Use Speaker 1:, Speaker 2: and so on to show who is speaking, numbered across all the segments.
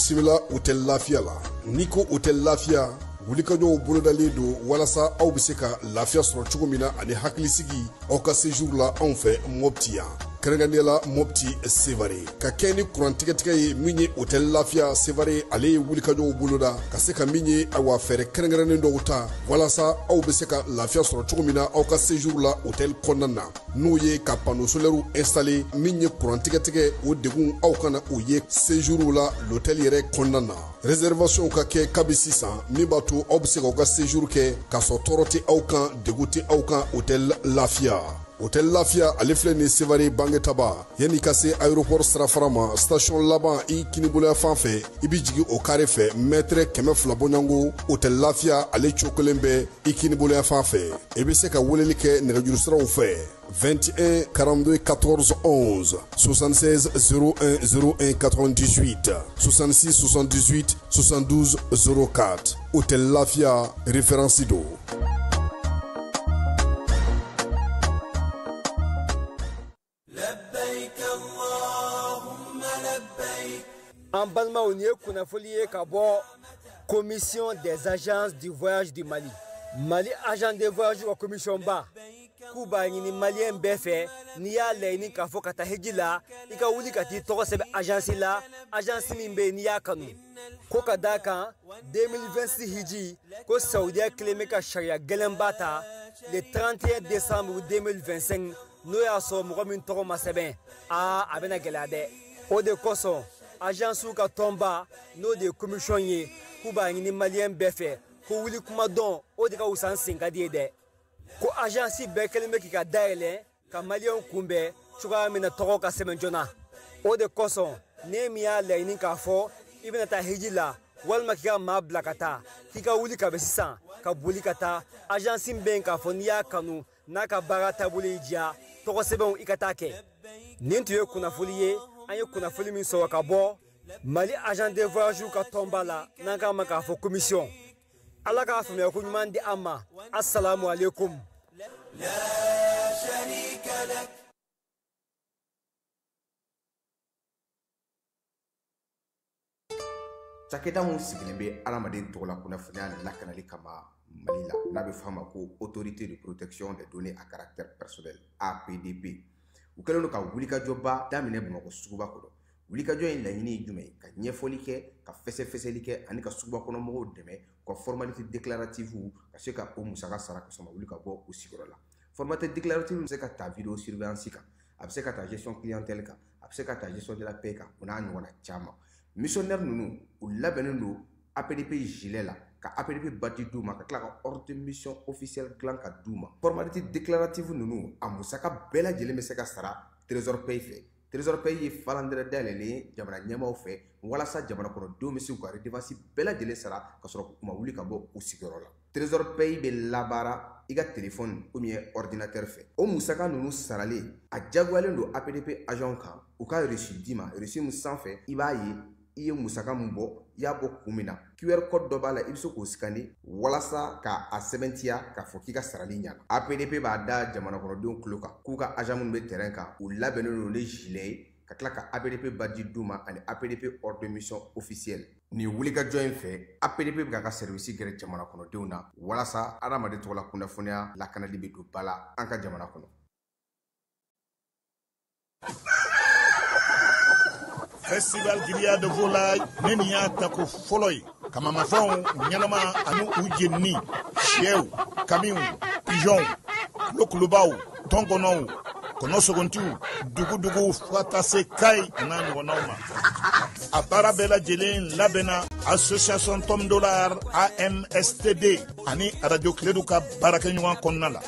Speaker 1: bisimila hôtel Lafia la. Niko hôtel Lafia wulikajɔw bolodalen do walasa aw bɛ se ka lafiya sɔrɔ cogo min na ani hakilisigi aw ka séjour la anw fɛ Mopti yan. Kɛrɛnkɛrɛnnenya la Mopti Sevare ka kɛ ni kurantigɛtigɛ ye min ye hôtel Lafia Sevare ale ye wulikajɔw boloda ka se ka min ye awa fɛɛrɛ kɛrɛnkɛrɛnnen dɔw ta walasa aw bɛ se ka lafiya sɔrɔ cogo min na aw ka séjour la hôtel kɔnɔna na n'o ye ka panneau solaire installé min ye kurantigɛtigɛ o degun aw kana o ye séjour la l'hôtel yɛrɛ kɔnɔna na. Réservation ka kɛ kabi sisan min b'a to aw bɛ se k'aw ka séjour kɛ k'a sɔrɔ tɔɔrɔ tɛ aw kan degun tɛ aw kan hôtel Lafia. Hôtel Lafia ale filɛ ni Sevare Bangetaba yanni ka se aéroport sirafara ma station laban i kiniboloya fan fɛ i bi jigi o carré fɛ mètre 200 bɔɲango hôtel Lafia ale cokolen bɛ i kiniboloya fan fɛ i bɛ se ka weleli kɛ nɛgɛjuru siraw fɛ 21 42 14 11 76 01 01 98 66 78 72 04 hôtel Lafia référence do.
Speaker 2: En Balma, on y est commission des agences du voyage du Mali. Mali agent de voyage ou commission bas. Kuba ni malien befe ni ya leini ka fo kata hejila ika wuli kati toko sebe agence la agence mimbe ni ya kanu ko kadaka 2026 hiji ko Saudiya kleme ka sharia gelembata le 31 décembre 2025 no ya so mo min toko masebe abena gelade o de koso agence ka tomba no de commission ye kuba ni malien befe ko wuli kuma don o de ka usan singadi de ko agence bɛɛ kelen bɛ k'i ka dayɛlɛ ka maliyɛnw kunbɛn cogoya min na tɔgɔ ka sɛbɛn joona o de kosɔn ne min y'a laɲini k'a fɔ i bɛna taa hiji la walima k'i ka maa bila ka taa k'i ka wuli ka bɛn sisan ka boli ka taa agence bɛ yen k'a fɔ n'i y'a kanu n'a ka baara taabolo y'i diya tɔgɔ sɛbɛnw i ka taa kɛ nin tun ye kunnafoni ye an ye kunnafoni min sɔrɔ ka bɔ Mali agent de voyage ka tɔnba la n'an k'a ma k'a fɔ commission ala k'a faamuya ko ɲuman di an ma assalamu alaikum. La sharika lak.
Speaker 3: Cakɛda mun sigilen bɛ adamaden tɔgɔ la kunnafoniya lakanali kama Mali la n'a bɛ f'a ma ko autorité de protection des données à caractère personnel APDP u kɛlen don ka wulikajɔba daminɛ Bamakɔ suguba kɔnɔ. Wulikajɔ in laɲini ye jumɛn ye? Ka ɲɛfɔli kɛ, ka fɛsɛfɛsɛli kɛ ani ka suguba kɔnɔ mɔgɔw dɛmɛ ka formalité déclarative ka se ka o musaka sara ka sɔrɔ wuli ka bɔ u sigiyɔrɔ la. Formalité déclarative bɛ se ka ta vidéo surveillance kan, a bɛ se ka ta gestion clientèle kan, a bɛ se ka ta gestion de la paix kan, o n'a ɲɔgɔnna caman. Missionnaire ninnu u labɛnnen don APDP gilet la ka APDP bati d'u ma ka tila ka ordre de mission officielle dilan ka d'u ma. Formalité déclarative ninnu a musaka bɛɛ lajɛlen bɛ se ka sara trésor paye fɛ. Trésor paye ye falandɛrɛ dayɛlɛlen ye jamana ɲɛmaaw fɛ walasa jamana kɔnɔdenw bɛ se k'u ka redevance bɛɛ lajɛlen sara ka sɔrɔ u ma wuli ka bɔ u sigiyɔrɔ la. Trésor paye bɛ labaara i ka téléphone ou bien ordinateur fɛ. O musaka ninnu saralen a jagoyalen don APDP agent kan u ka reçu d'i ma reçu min sanfɛ i b'a ye i ye musaka min bɔ i y'a bɔ kun min na QR code dɔ b'a la i bɛ se k'o scanner walasa ka a sɛbɛntiya k'a fɔ k'i ka sarali ɲɛna. APDP b'a da jamana kɔnɔdenw tulo kan k'u ka agent minnu bɛ terrain kan u labɛnnen don ni gilet ye ka tila ka APDP badge d'u ma ani APDP ordre de mission officielle. Nin wulikajɔ in fɛ APDP bɛ k'a ka service gɛrɛ jamana kɔnɔdenw na walasa adamaden tɔgɔ la kunnafoniya lakanali bɛ don ba la an ka jamana kɔnɔ.
Speaker 4: Festival Grillade de Volaille ne nin y'a ta ko fɔlɔ ye kamamafɛnw ɲɛnama ani u jenini sɛw kamiw pigeonw kulokulubaw tɔnkɔnɔw kɔnɔsogontiw duguduguw fo ka taa se Kayi n'a ɲɔgɔnnaw ma a baara bɛɛ lajɛlen labɛnna association Tom Dollar AMSTD ani radio Kiledu ka baarakɛɲɔgɔn kɔnɔna la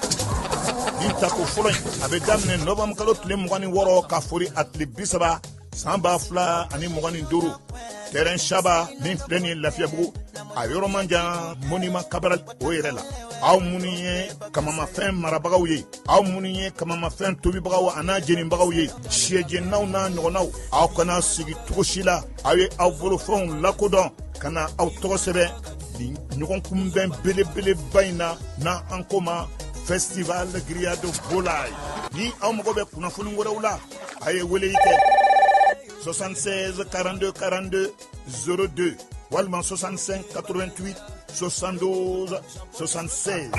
Speaker 4: nin ta ko fɔlɔ in a bɛ daminɛ novembre kalo tile 26 ka fori a tile 30 san 2025 terrain Shaba min filɛ nin ye Lafiyabugu a yɔrɔ man jan monument Cabral o yɛrɛ la aw minnu ye kamamafɛn marabagaw ye aw minnu ye kamamafɛn tobibagaw an'a jenibagaw ye siyɛjennaw n'a ɲɔgɔnnaw aw kana sigi cogo si la aw ye aw bolofɛnw lakodɔn ka na aw tɔgɔ sɛbɛn nin ɲɔgɔn kunbɛn belebeleba in na n'an ko ma Festival Grillade de Volaille ni aw mago bɛ kunnafoni wɛrɛw la a ye weleli kɛ 76 42 42 02 walma 65 88 72 76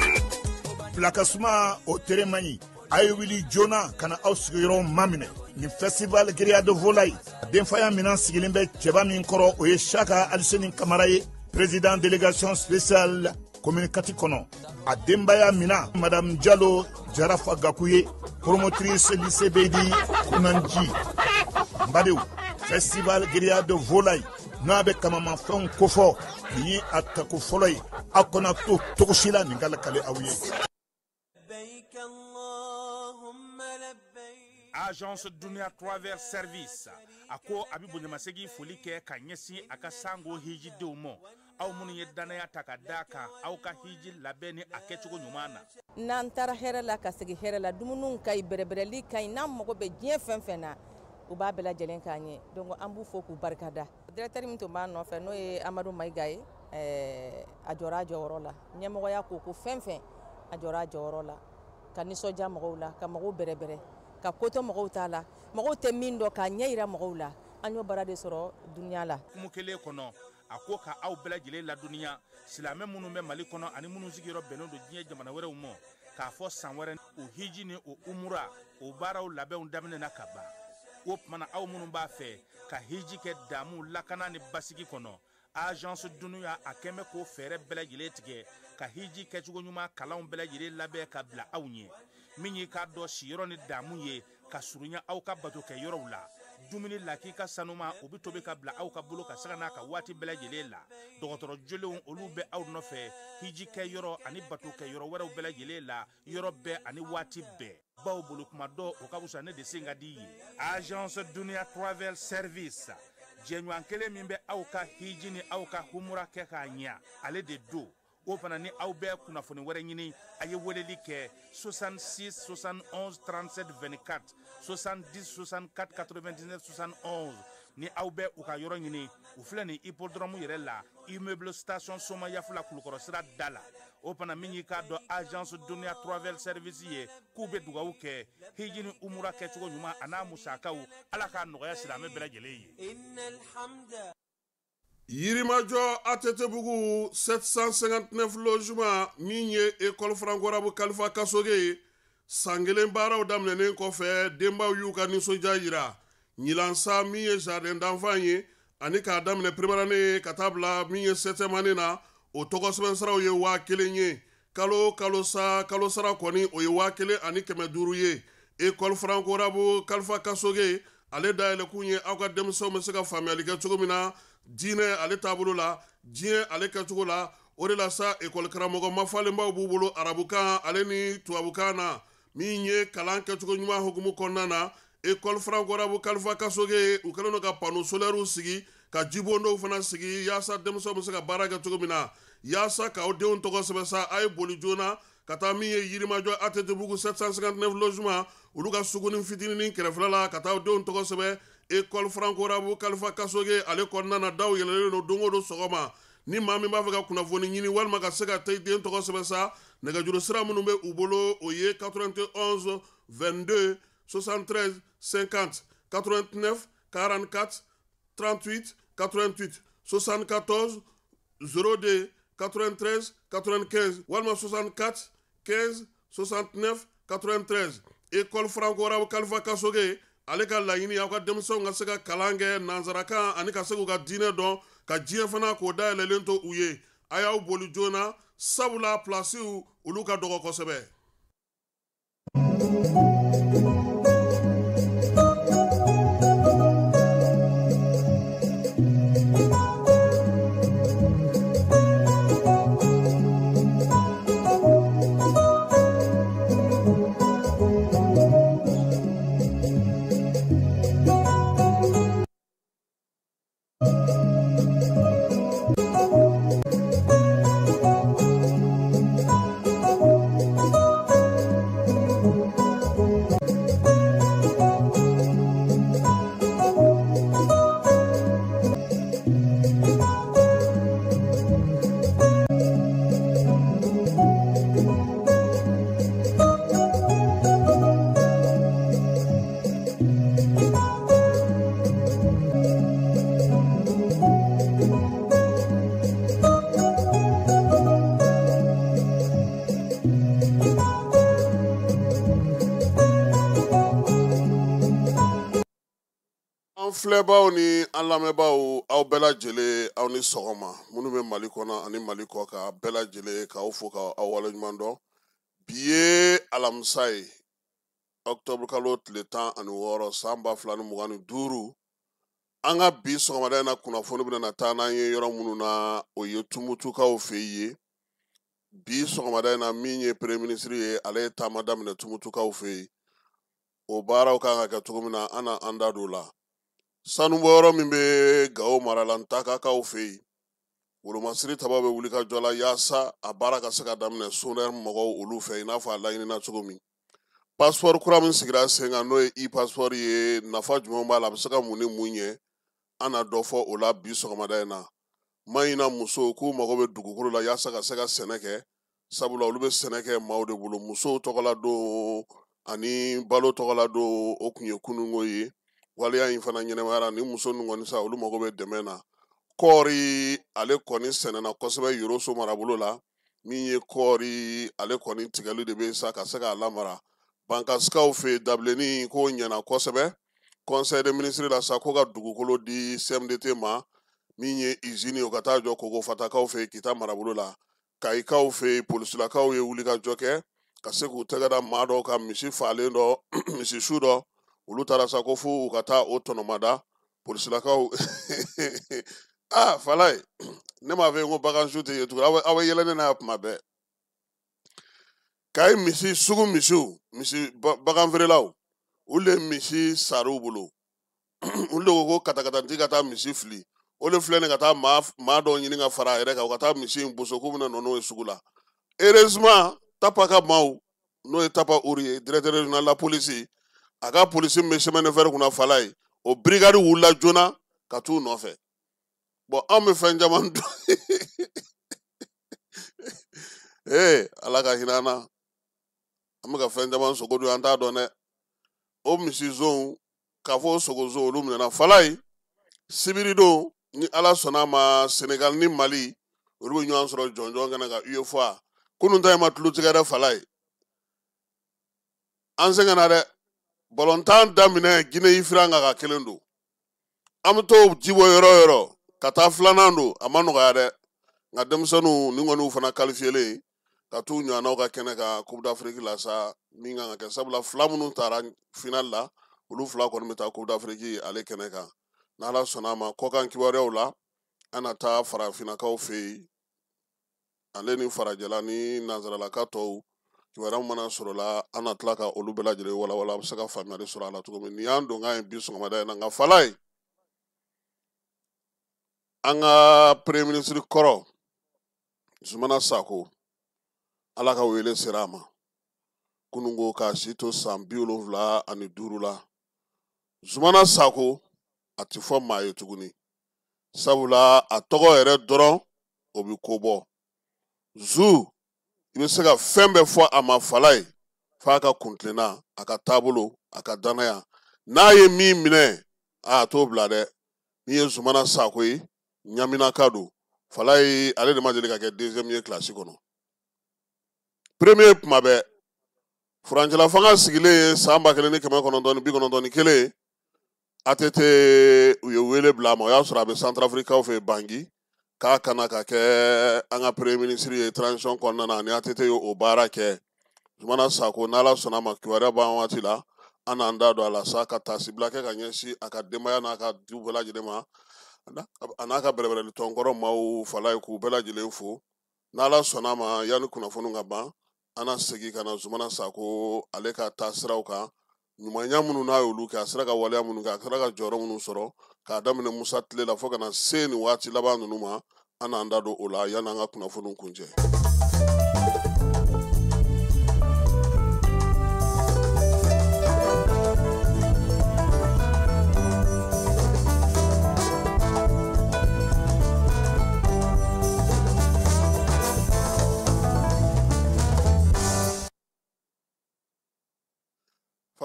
Speaker 4: Placasma au Teremani Ayewili Jona kana ausgiron mamine ni festival Guérilla de Volaille denfaya minan sigilimbe cheba min koro oye Chaka Alsenin Kamaraye président délégation spéciale communicatif kono a dembaya mina madame Diallo Jarafa Gakuye promotrice lycée Bedi Kunanji Mbadeu festival Guérilla de Volaille nabe kamama fon kofo ni atako folay akona to tokushila ningala kale awiye.
Speaker 5: Agence Dunia Travers Service ako abibu nyamasegi folike kanyesi akasango hiji deumo au munu yedana ya takadaka au ka hiji labeni akechugo nyumana
Speaker 6: nantara hera la kasegi hera la dumunun kay berebereli kay nam moko be jien fenfena uba bela jelen kanye donc ambu foku barkada directeur min to man no fe no e Amadou Maïgaye ajora jorola nyamo ya ko fenfen ajora jorola kaniso jamo la kamago berebere ka koto mo tala mo te mindo ka nyeira mo la anyo barade soro dunya la
Speaker 5: kumukele kono akoka au bela jele la dunia silame munu me mali kono ani munu zigiro beno do jie jamana were umo ka fo sanwere o hiji ni o umura o baraw labe undamne nakaba op mana aw munu ba fe ka hiji ke damu lakana ni basiki kono agence dunia akeme ko fere bela jele tige ka hiji ke chugo nyuma kala bela jele labe ka bla awnye minyi ka do shiro ni damu ye ka surunya aw ka bato ke yoro la dumuni laki ka sanuma obi tobe ka bla aw ka bolo ka sagana ka wati bela jele la dogotoro jolewon olu be aw no fe hiji ke yoro ani bato ke yoro wera bela jele la yoro be ani wati be baw bolo kuma do o ka busa ne de singa di agence Dunia Travel Service jenwan kele mimbe aw ka hiji ni aw ka humura ke ka nya ale de do o fana ni aw be kunafoni wɛrɛ ɲini a ye weleli kɛ 66 71 37 24 70 64 99 71 ni aw bɛ u ka yɔrɔ ɲini u filɛ ni hippodrome yɛrɛ la immeuble station soma yafula kulukɔrɔ sira da la o fana min y'i k'a dɔn agence Dunia Travel Service ye k'u bɛ dugawu kɛ hiji ni umura kɛcogo ɲuman a n'a musakaw ala k'a nɔgɔya silamɛ bɛɛ lajɛlen ye.
Speaker 1: Yirimajo Atetebugu 759 logements min ye école franco-arabe Kalifa Kasoge sangelen baaraw daminɛnen kɔfɛ denbaw y'u ka nisɔndiya yira ɲilansa min ye jardin d'enfant ye ani k'a daminɛ première année ka taa bila min ye 7e année na o tɔgɔsɛbɛn saraw ye 1000 ye kalo sara kɔni o ye 1000 ani 500 ye école franco-arabe Kalifa Kasoge ale dayɛlɛkun ye aw ka denmisɛnw bɛ se ka faamuyali kɛ cogo min na diinɛ ale taabolo la diɲɛ ale kɛcogo la o de la sa école karamɔgɔ mafalenbaw b'u bolo arabukan ale ni tubabukan na min ye kalan kɛcogo ɲuman hukumu kɔnɔna na école franco-arabe Kalifa Kasoge u kɛlen don ka panneau solaire sigi ka jibondow fana sigi yaasa denmisɛnw bɛ se ka baara kɛ cogo min na yaasa k'aw denw tɔgɔ sɛbɛn sa a ye boli joona ka taa min ye Yirimajɔ Atetebugu 759 logements olu ka sugunin fitinin kɛrɛfɛla la ka taa denw tɔgɔ sɛbɛn école franco-arabe Kalifa Kasoge ale kɔnɔna na daw yɛlɛlen don don o don sɔgɔma ni maa min b'a fɛ ka kunnafoni ɲini walima ka se ka taa den tɔgɔ sɛbɛn sa nɛgɛjuru sira minnu bɛ u bolo o ye 91 22 73 50 89 44 38 88 74 02 93 95 walima 64 15 69 93 école franco-arabe Kalifa Kasoge ale ka laɲini aw ka denmisɛnw ka se ka kalan kɛ nansarakan ani ka se k'u ka diinɛ dɔn ka diɲɛ fana k'o dayɛlɛlen to u ye a y'aw boli joona sabula plasiw olu ka dɔgɔ kosɛbɛ.
Speaker 7: filɛbaw ni an lamɛnbaw aw bɛɛ lajɛlen aw ni sɔgɔma minnu bɛ Mali kɔnɔ ani Mali kɔ kan bɛɛ lajɛlen k'aw fo k'aw waleɲuman dɔn bi ye alamisa ye octobre kalo tile 16 san 2025 an ka bi sɔgɔmada in na kunnafoni bɛna taa n'an ye yɔrɔ minnu na o ye Tumutukaw fɛ ye bi sɔgɔmada in na min ye premier ministre ye ale ye taama daminɛ Tumutukaw fɛ yen o baaraw kan ka kɛ cogo min na an da don la sanubɔyɔrɔ min bɛ Gawo mara la Ntakakaw fɛ yen wolomasiri taba bɛ wuli ka jɔ la yaasa a baara ka se ka daminɛ SONER mɔgɔw olu fɛ i n'a fɔ a laɲinina cogo min passeport kura min sigira sen kan n'o ye e-passeport ye nafa jumɛn b'a la a bɛ se ka mun ni mun ɲɛ an na dɔ fɔ o la bi sɔgɔmada in na maɲina musow k'u mago bɛ dugukolo la yaasa ka se ka sɛnɛ kɛ sabula olu bɛ sɛnɛ kɛ maaw de bolo musow tɔgɔla don ani balo tɔgɔla don o kun ye kunungo ye waleya in fana ɲɛnɛmayara ni muso ninnu kɔni sa olu mago bɛ dɛmɛ na kɔɔri ale kɔni sɛnɛna kosɛbɛ Yoroso marabolo la min ye kɔɔri ale kɔni tigɛli de bɛ sa ka se k'a lamara bankasikaw fɛ dabilenni ko ɲɛna kosɛbɛ conseil des ministres la sa ko ka dugukolo di CMDT ma min ye usine o ka taa jɔ Kogofatakaw fɛ Kita marabolo la Kayikaw fɛ polisilakaw ye wuli ka jɔ kɛ ka se k'u tɛgɛ da maa dɔw ka misi falen dɔ misisu dɔ olu taara sa ko fo u ka taa o tɔnɔmada polisilakaw Falaye ne m'a fɛ ko bagansu tɛ ye tugun aw bɛ yɛlɛ ne n'a kuma bɛɛ Kayi misi sugu misi bagan feerelaw olu de misi sariw bolo olu de ko katakatantigi ka taa misi fili o de filɛ nin ka taa maa dɔw ɲini ka fara a yɛrɛ kan u ka taa misi in boso k'u bɛna nɔnɔ ye sugu la heureusement Tapa ka maaw n'o ye Tapa Uri ye directeur régional la police a ka polisi min bɛ chemin de fer kunna Falaye o brigade wulila joona ka t'u nɔfɛ bon an bɛ fɛn caman dɔn ala ka hinɛ an na an bɛ ka fɛn caman sogo dun an t'a dɔn dɛ o misizonw k'a fɔ o sogozon olu minɛna Falaye sibiri don ni ala sɔnna ma Senegal ni Mali olu bɛ ɲɔgɔn sɔrɔ jɔnjɔn kɛnɛ kan UEFOA kunun ta in ma tulu tigɛ dɛ Falaye an sɛgɛnna dɛ balontan daminɛ Guinée Ifiranga ka kelen don an bɛ to jibɔ yɔrɔ o yɔrɔ ka taa filanan don a ma nɔgɔya dɛ nka denmisɛnninw ni kɔniw fana kalifiyelen ka t'u ɲɔgɔnnaw ka kɛnɛ kan Coupe d'Afrique la sa min kan ka kɛ sabula fila minnu taara final la olu fila kɔni bɛ taa Coupe d'Afrique ale kɛnɛ kan n'ala sɔnna a ma kɔkan kibaruyaw la an na taa farafinnakaw fɛ yen ale ni farajɛla ni nanzaralaka tɔw kibaruyaw mana sɔrɔ la an na tila ka olu bɛɛ lajɛlen walawala a bɛ se ka faamuyali sɔrɔ a la cogo min nin y'an donkan ye bi sɔgɔmada in na nka Falaye an ka premier ministre kɔrɔ Zumana Sako ala ka wele sera a ma kunungo k'a si to san 75 la Zumana Sako a ti fɔ maa ye tuguni sabula a tɔgɔ yɛrɛ dɔrɔn o bi ko bɔ Zu i bɛ se ka fɛn bɛɛ fɔ a ma Falaye f'a ka kuntilenna a ka taabolo a ka danaya n'a ye min minɛ a t'o bila dɛ min ye Zumana Sako ye Ɲaminaka don Falaye ale de ma deli ka kɛ deuxième ye classe kɔnɔ premier kuma bɛɛ furancɛla fanga sigilen ye san 1991 ATT u ye wele bila a ma o y'a sɔrɔ a bɛ Centrafricaw fɛ Bangui k'a kana ka kɛ an ka premier ministre ye transition kɔnɔna na ani ATT ye o baara kɛ Zumana Sako n'ala sɔnna a ma kibaruya b'an waati la an n'an da don a la sa ka taasibila kɛ ka ɲɛsin a ka denbaya n'a ka du bɛɛ lajɛlen ma a n'a ka bɛrɛbɛrɛli tɔnkɔrɔ maaw Falaye k'u bɛɛ lajɛlen fo n'ala sɔnna a ma yanni kunnafoni ka ban an na segin ka na Zumana Sako ale ka taasiraw kan ɲumanya minnu n'a y'olu kɛ a sera ka waleya minnu kɛ a sera ka jɔyɔrɔ minnu sɔrɔ k'a daminɛ Musa tile la fo ka na se nin waati laban ninnu ma an n'an da don o la yanni an ka kunnafoniw kuncɛ.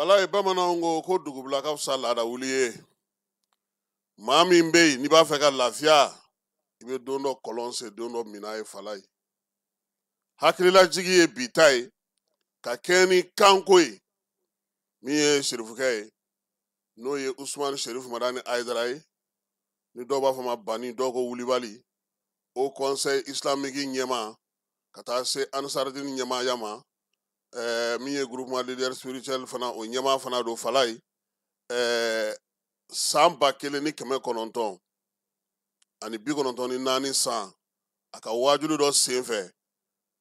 Speaker 7: Falaye bamananw ko dugubila ka fisa laada wuli ye maa min bɛ yen n'i b'a fɛ ka lafiya i bɛ don dɔ kɔlɔn sen don dɔ mina ye Falaye hakililajigi ye bi ta ye ka kɛ ni kanko ye min ye serifukɛ ye n'o ye Usman Sherif Madani Aidara ye ni dɔw b'a fɔ ma Bani dɔw ko Wulibali au conseil islamique ɲɛma ka taa se Ansarudine ɲɛmaaya ma min ye groupement leader spirituel fana o ɲɛma fana don Fala ye san 1994 ani 94 san a ka waajuli dɔ senfɛ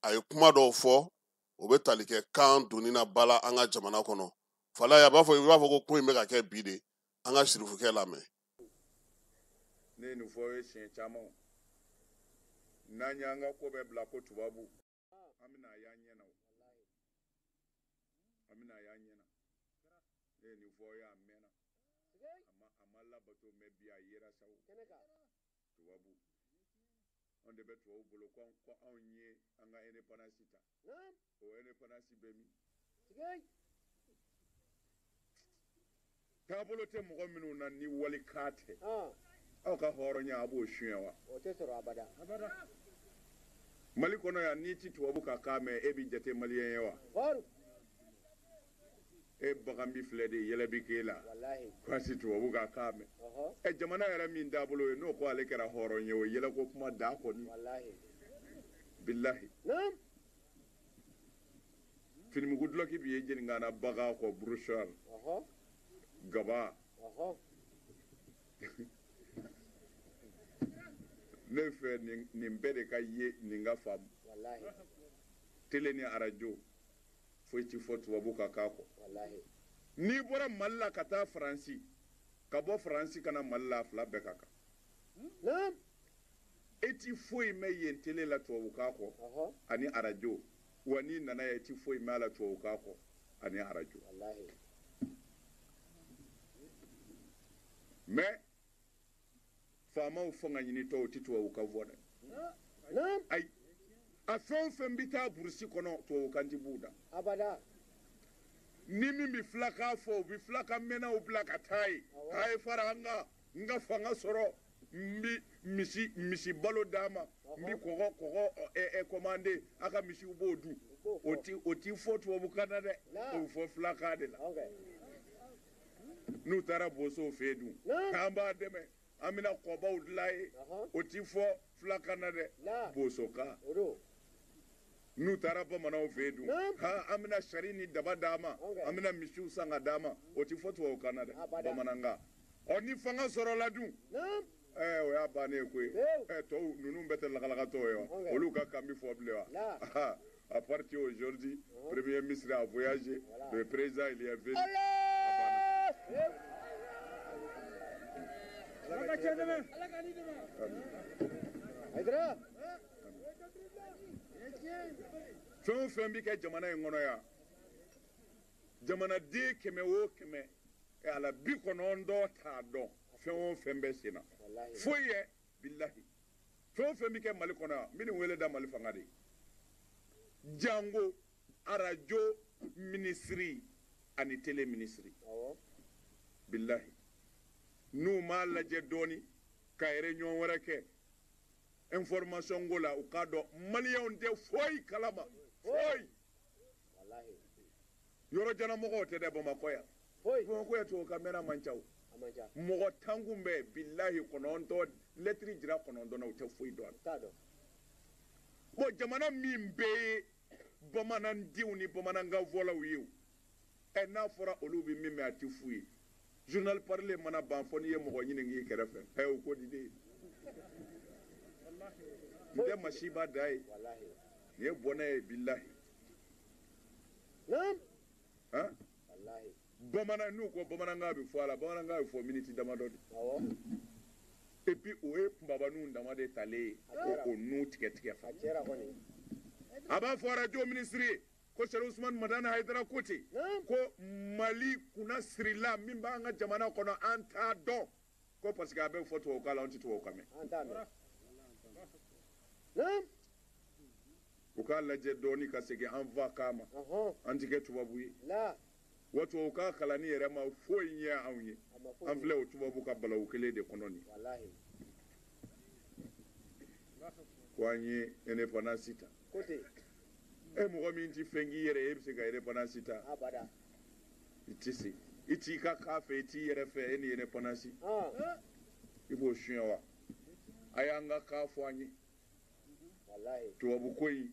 Speaker 7: a ye kuma dɔw fɔ o bɛ tali kɛ kan donni na bala an ka jamana kɔnɔ Fala ye a b'a fɔ ko ko in bɛ ka kɛ bi de an ka sirifukɛ lamɛn.
Speaker 8: Ne ye nin fɔ ye siɲɛ caman n'an y'an ka ko bɛɛ bila ko tubabu an bɛna a y'an ɲɛna an bɛna a y'an ɲɛna ne ye nin fɔ ye a mɛnna a ma labato mɛ bi a yera sa tubabu an de bɛ tubabu bolo ko anw ye an ka indépendance ta o indépendance bɛ min taabolo tɛ mɔgɔ minnu na ni walikan tɛ aw ka hɔrɔnya a b'o suɲɛ wa o tɛ sɔrɔ abada Mali kɔnɔ yan n'i ti tubabu ka kan mɛn e bi jate maliyɛn ye wa e bagan bi filɛ de yɛlɛ bi k'e la ko a si tubabu ka kan mɛn jamana yɛrɛ min t'a bolo ye n'o ko ale kɛra hɔrɔn ye o yɛlɛ ko kuma da kɔni bilahi finimugu dulɔki bi ye jeniŋana bagan kɔ bruchard gaba ne fɛ nin bɛɛ de ka ye nin ka faamu tele ni arajo foyi ti fɔ tubabu ka k'a kɔ n'i bɔra Mali la ka taa Faransi ka bɔ Faransi ka na Mali la a fila bɛɛ ka kan e ti foyi mɛn yen tele la tubabu k'a kɔ ani arajo wa n'i nana ye e ti foyi mɛn a la tubabu k'a kɔ ani arajo mais faamaw fanga ɲinitɔw ti tubabu kan fɔ dɛ ayi a fɛn o fɛn bɛ taa burusi kɔnɔ tubabu kan ti b'u da abada ni min bɛ filakan fɔ u bɛ filakan mɛnnaw bila ka taa ye k'a ye fara n ka fanga sɔrɔ n bɛ misi balo d'a ma n bɛ kɔgɔ commandé a ka misiw b'o dun o ti fɔ tubabu kan na dɛ o bɛ fɔ filakan de la n'u taara bosow fɛ yen dun k'an b'a dɛmɛ an bɛna kɔbaw dilan ye o ti fɔ filakan na dɛ bosokan n'u taara bamananw fɛ yen dun an bɛna sari ni daba d'a ma an bɛna misiw san ka d'a ma o ti fɔ tubabukan na dɛ bamanankan ni fanga sɔrɔla dun o y'a bannen koyi tɔw ninnu bɛɛ tɛ lakalakatɔ ye wa olu ka kan bɛ fɔ bilen wa à partir aujourd'hui premier ministre a voyagé le président il est venu fɛn o fɛn bɛ kɛ jamana in kɔnɔ yan jamanaden 100 o 100 a la 90 t'a dɔn fɛn o fɛn bɛ sen na foyi ye bilahi fɛn o fɛn bɛ kɛ Mali kɔnɔ yan n bɛ nin wele da Mali fanga de jango arajo ministiri ani tele ministiri bilahi n'u m'a lajɛ dɔɔni ka réunion wɛrɛ kɛ information ko la u k'a dɔn maliyɛnw tɛ foyi kalama foyi yɔrɔ jana mɔgɔw tɛ dɛ Bamakɔ yan Bamakɔ yan tubabu kan mɛnna man ca o mɔgɔ tan kun bɛ bilahi 9 lettre jira 9 na u tɛ foyi dɔn a la bon jamana min bɛ ye bamanandenw ni bamanankan fɔlaw ye n'a fɔra olu bɛ min mɛn a tɛ fu ye journal parler mana ban fɔ n'i ye mɔgɔ ɲini k'i kɛrɛfɛ o ko di de n tɛ masiba da ye nin ye bɔnɛ ye bilahi bamanan n'u ko bamanankan bɛ fɔ a la bamanankan bɛ fɔ miniti damadɔ de et puis o ye kunbabaninw dama de talen ye ko o nu tigɛ fa a b'a fɔ arajo minisiri ye ko Sɛri Usumani Madani Hayidara ko ten ko Mali kunna sirila min b'an ka jamana kɔnɔ an t'a dɔn ko parce que a bɛ fɔ tubabukan la an tɛ tubabukan mɛn u k'a lajɛ dɔɔni ka segin an fa kan ma an ti kɛ tubabu ye wa tubabukan kalanni yɛrɛ ma foyi ɲɛ anw ye an filɛ o tubabu ka balawu kelen de kɔnɔ nin ko an ye indépendance ta mɔgɔ min ti fɛn k'i yɛrɛ ye e bɛ se ka indépendance ta i tɛ se i t'i ka k'a fɛ i t'i yɛrɛ fɛ e ni indépendance i b'o suɲɛ wa a y'an ka k'a fɔ an ye tubabu ko in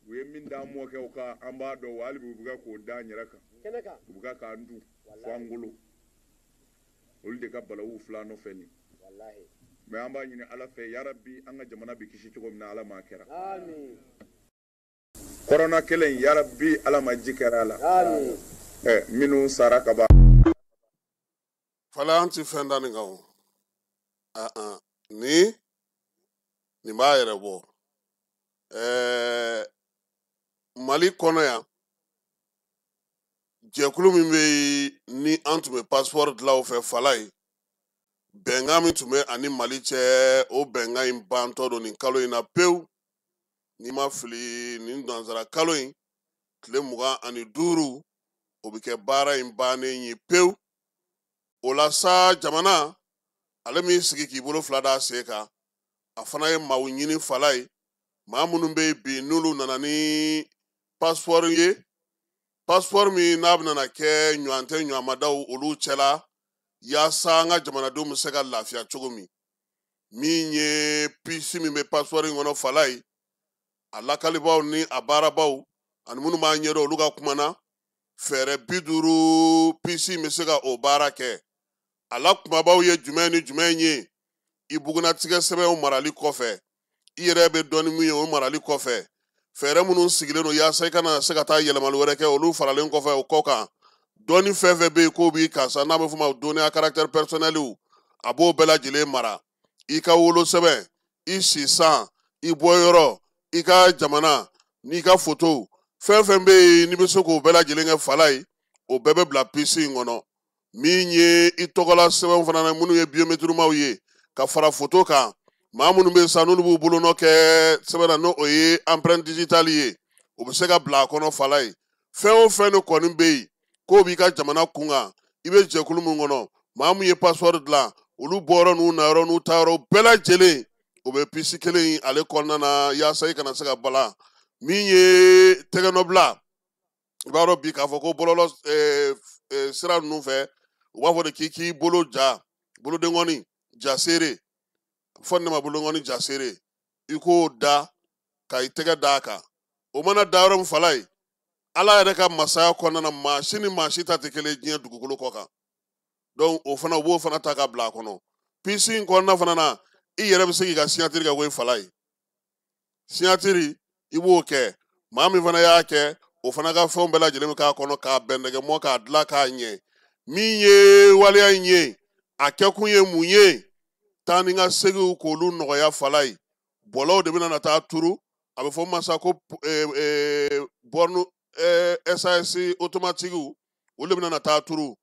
Speaker 8: u ye min d'an mɔkɛw kan an b'a dɔn hali bi u bɛ ka k'o da an yɛrɛ kan u bɛ ka k'an dun fo an golo olu de ka balawu fila nɔfɛ nin mais an b'a ɲini ala fɛ yarabi an ka jamana bi kisi cogo min na ala m'a kɛra kɔrɔna kelen yarabi ala ma ji kɛra a la minnu sara ka ban
Speaker 7: fala an ti fɛn da nin kan o nin b'a yɛrɛ bɔ mali kɔnɔ yan jɛkulu min bɛ yen ni an tun bɛ passport dilan o fɛ fala ye bɛnkan min tun bɛ ani mali cɛ o bɛnkan in bantɔ don nin kalo in na pewu n'i ma fili nin nansara kalo in tile 25 o bɛ kɛ baara in bannen ye pewu o la sa jamana ale min sigi k'i bolo fila da sen kan a fana ye maaw ɲini fala ye maa minnu bɛ yen bi n'olu nana ni passport ye passport min n'a bɛna kɛ ɲɔgɔn tɛ ɲɔgɔnmadaw olu cɛla yaasa an ka jamanadenw bɛ se ka lafiya cogo min ye pisi min bɛ passport in kɔnɔ fala ye a lakalibaw ni a baarabaw ani minnu b'a ɲɛdɔn olu ka kuma na fɛɛrɛ 50 pisi bɛ se ka o baara kɛ a la kumabaw ye jumɛn ni jumɛn ye i bugunatigɛ sɛbɛnw marali kɔfɛ i yɛrɛ bɛ dɔɔni min ye o marali kɔfɛ fɛɛrɛ minnu sigilen don yaasa i kana se ka taa yɛlɛmali wɛrɛ kɛ olu faralen kɔfɛ o kɔ kan dɔɔni fɛn fɛn bɛ yen k'o b'i kan sa n'a bɛ f'o ma dɔnniya caractère personnel a b'o bɛɛ lajɛlen mara i ka wolo sɛbɛn i si san i bɔyɔrɔ i ka jamana n'i ka photo fɛn fɛn bɛ yen n'i bɛ se k'o bɛɛ lajɛlen kɛ fala ye o bɛɛ bɛ bila pisi in kɔnɔ min ye i tɔgɔla sɛbɛnw fana na minnu ye biométrimaw ye ka fara photo kan maa minnu bɛ yen sa n'olu b'u bolonɔ kɛ sɛbɛn na n'o ye empreinte digitale ye o bɛ se ka bila a kɔnɔ fala ye fɛn o fɛn de kɔni bɛ yen k'o b'i ka jamana kun kan i bɛ jɛkulu min kɔnɔ maa min ye passeport dilan olu bɔyɔrɔ n'u nayɔrɔ n'u taayɔrɔ bɛɛ lajɛlen o bɛ pisi kelen in ale kɔnɔna na yaasa i kana se ka bala min ye tɛgɛnɔbila i b'a dɔn bi k'a fɔ ko bɔlɔlɔ sira ninnu fɛ u b'a fɔ de k'i bolo ja bolodenkɔni ja seere fɔ ne ma bolodenkɔni ja seere i k'o da ka i tɛgɛ da a kan o mana da yɔrɔ min fala ye ala yɛrɛ ka masaya kɔnɔna na maa si ni maa si ta tɛ kelen diɲɛ dugukolo kɔ kan donc o fana u b'o fana ta ka bila a kɔnɔ pisi in kɔnɔna fana na i yɛrɛ bɛ se k'i ka signatiri kɛ ko i fala ye signatiri i b'o kɛ maa min fana y'a kɛ o fana ka fɛnw bɛɛ lajɛlen bɛ k'a kɔnɔ k'a bɛnnɛgɛmɔ k'a dilan k'a ɲɛ min ye waleya in ye a kɛkun ye mun ye taa ni ka seginw k'olu nɔgɔya fala ye bɔlɔw de bɛna na taa turu a bɛ fɔ o ma sa ko borne SAS automatique olu de bɛna na taa turu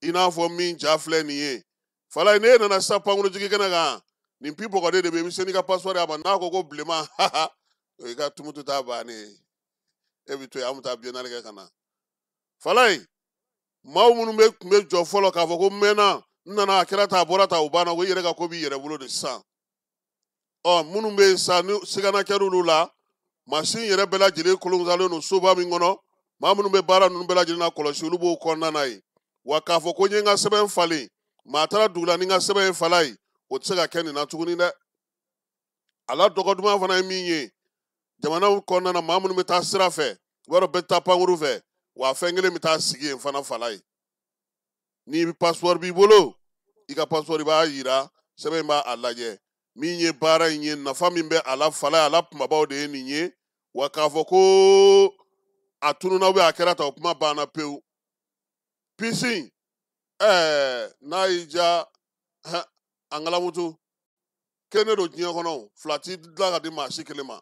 Speaker 7: i n'a fɔ min ja filɛ nin ye fala ye n'e nana sisan pankurunjigi kɛnɛ kan nin pi bɔgɔden de bɛ yen i bɛ se n'i ka passeport y'a ma n'a ko ko bilenman o y'i ka tumutu ta bannen ye e bɛ to yen an bɛ taa biennale kɛ ka na fala ye maaw minnu tun bɛ jɔ fɔlɔ k'a fɔ ko n mɛnna n nana a kɛra ta a bɔra ta o banna o yɛrɛ ka ko b'i yɛrɛ bolo de sisan minnu bɛ yen sisan ni sigana kɛra olu la mansin yɛrɛ bɛɛ lajɛlen kolonsalen don soba min kɔnɔ maa minnu bɛ baara ninnu bɛɛ lajɛlen na kɔlɔsi olu b'o kɔnɔna na ye wa k'a fɔ ko n ye n ka sɛbɛn falen maa taara dugu la ni n ka sɛbɛn ye fala ye o tɛ se ka kɛ nin na tuguni dɛ a la dɔgɔduman fana ye min ye jamana kɔnɔna na maa minnu bɛ taa sira fɛ u b'a dɔn bɛɛ taa pankuru fɛ wa fɛn kelen bɛ taa sigi yen fana fala ye ni passeport b'i bolo i ka passeport i b'a yira sɛbɛn in b'a lajɛ min ye baara in ye nafa min bɛ a la fala ye a la kumabaw de ye nin ye wa k'a fɔ ko a tununa a kɛra ta o kuma banna pewu pisi n'a y'i ja an kalamutu kelen don diɲɛ kɔnɔ fila t'i dilan ka di maa si kelen ma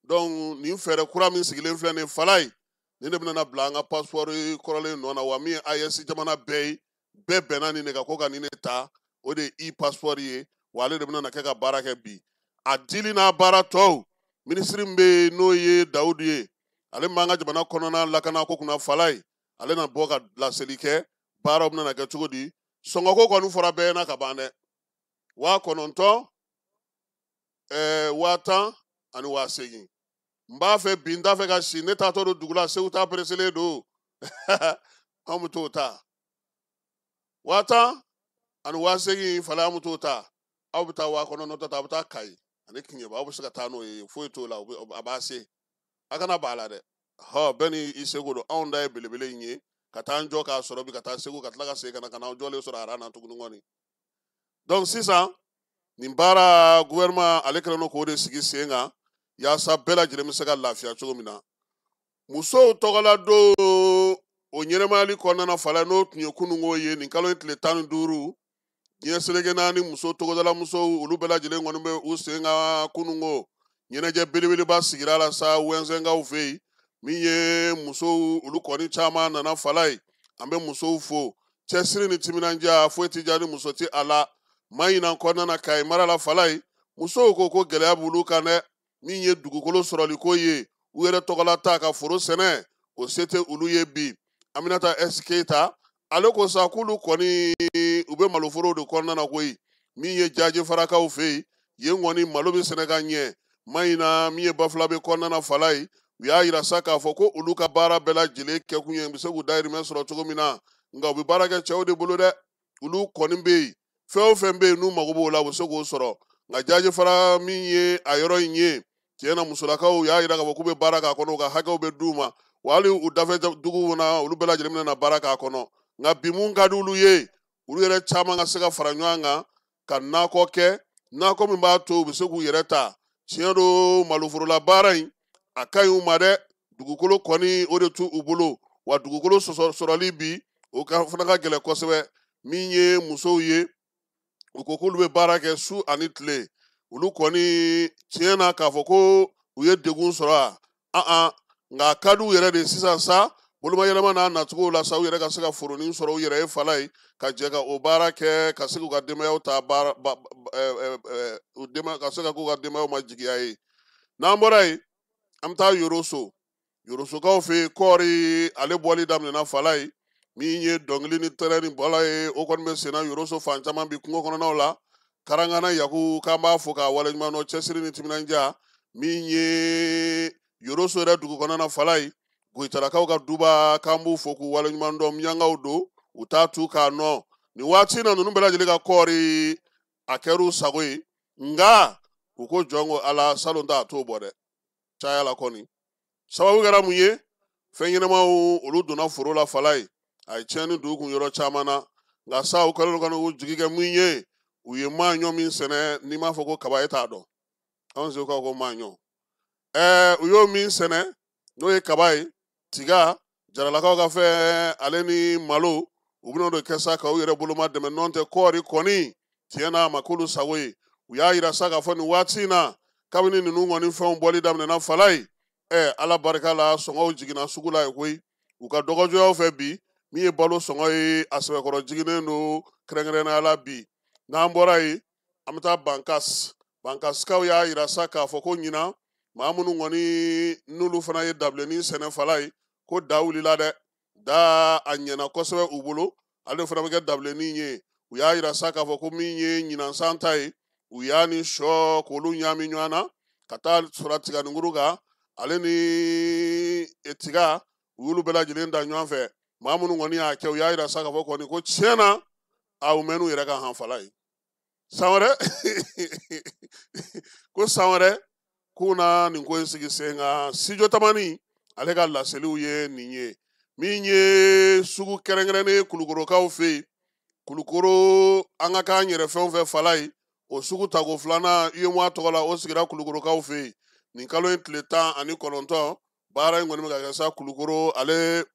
Speaker 7: donc nin fɛɛrɛ kura min sigilen filɛ nin fala ye nin de bɛna bila an ka passeport kɔrɔlen nɔ na wa min ye AES jamana bɛɛ ye bɛɛ bɛnna nin de kan ko ka nin de ta o de ye e-passeport ye wa ale de bɛna kɛ ka baara kɛ bi a dili n'a baara tɔw minisiri min bɛ yen n'o ye Dawudu ye ale min b'an ka jamana kɔnɔna lakana ko kunna fala ye ale na bɔ ka laseli kɛ baaraw bɛna kɛ cogo di sɔngɔko kɔni fɔra bɛɛ ɲɛna ka ban dɛ 9,000 10,000 ani 8,000 n b'a fɛ bi n t'a fɛ ka si ne taatɔ don dugu la Segu ta pereselen don anw bɛ t'o ta wata ani wasegi fala muto ta aw bita wa kono no ta bita kai ani kinye ba abusuka ta no e foi to la abase akana bala de ha beni isego do onda e belebele nye kata njo ka soro bi kata segu katla ka se kana kana jole soro arana to ngoni donc sisa nimbara gouvernement alekere no ko de sigi senga ya sa bela jere misaka lafia chogomina muso togola do o nyeremali konna na fala no tunye kunungo ye ni kalo itle tanu duru nye selege nani muso togola muso ulu bela jere ngombe usenga kunungo nyeneje belebele ba sigira la sa wenzenga ufei miye muso ulu koni chama na falai ambe muso ufo chesiri ni timinanja fo tijani muso ti ala mayina konna na kai mara la falai muso ko gele abulu kane miye dugukolo soroli ko ye uere togola ta ka foro sene o sete ulu ye bi aminata esketa aloko sakulu koni ube maloforo de konna na koi miye jaje faraka ufei ye ngoni malobi senega nye mayina miye bafla be konna na falai ya yira saka foko ulu ka bara bela jile ke kunye bisagu dairi mesro chogomina nga obi bara ke chawde bulu de ulu koni be feo fembe nu magobo la bisagu soro nga jaje fara miye ayoro nye tiena musulaka ya yira ka foko be bara ka kono ka haka be duma wali udafe dugu na ulu bela jile na bara ka kono nga bimunga dulu ye ulu yere chama nga sega fara nywanga ka nako ke nako mba to bisagu yereta tiendo malufuru la bara yi akayu made dugukolo koni ode tu ubulo wa dugukolo sorali bi o ka fana ka gele kosebe minye muso ye ukokulu be barake su anitle ulu koni tiena ka foko uye degun sora nga kadu yere de sisan sa boluma yelema na natugo la sa yere ka sega foronin soro yere e falai ka jega o barake ka sega ka demayo ta bar o dema ka sega ko ka demayo majigiai na morai amta yoroso ka fe kori ale boli damne na falai minye dongli ni tereni bolai o kon be sena yoroso fanchama bi kungo kono na la karangana yaku kamba foka wala mano chesiri ni timinanja minye yoroso ra dugu kono na falai goitara ka duba kambu foku wala mando myanga udo utatu ka no ni wati na nunu bela jele ka kori akeru sagoi nga uko jongo ala salonda to bode chaya la koni sababu gara munye fenyene ma olu dona foro la falai ay cheni du kun yoro chamana nga sa ukalo kono jigige munye uye manyo min sene ni ma foko kabaita do onze ko manyo uyo min sene no ye kabai tiga jarala ka fe aleni malo ubino do kesa ka uyere buluma de nonte kori koni tiena makulu sawe uya ira saka foni watina kabini ninu ngoni fe boli damne na falai ala barika la songo jigina sugula ekoi uka dogojo fe bi mi e balo songo e aswe koro jigine no krengre na ala bi na mbora yi amta bankas ka ya ira saka foko nyina mamunu ngoni nulu fana ye dableni sene falai ko dawuli la de da anyena koswe ubulo ale fana be dableni nye uya ira saka foko mi nye nyina santai uyani sho kolu nyami nywana kata surati ga nguruga ale ni etiga wulu bela jilen da nywanfe mamunu ngoni ya ke uya ira saka foko ni ko chena au menu ira ka hanfalai sawre ko sawre kuna ninko sigi senga sijo tamani ale ka laseliw ye ninye minye sugu kerengrene kulukoro kaw fe kulukoro anga ka nyere fɛn fɛ falai o sugu tago filana iye mwa togola o sigira kulukoro kaw fe nin kalo in tile 19 baara in kɔni bɛ ka kɛ sa kulukoro ale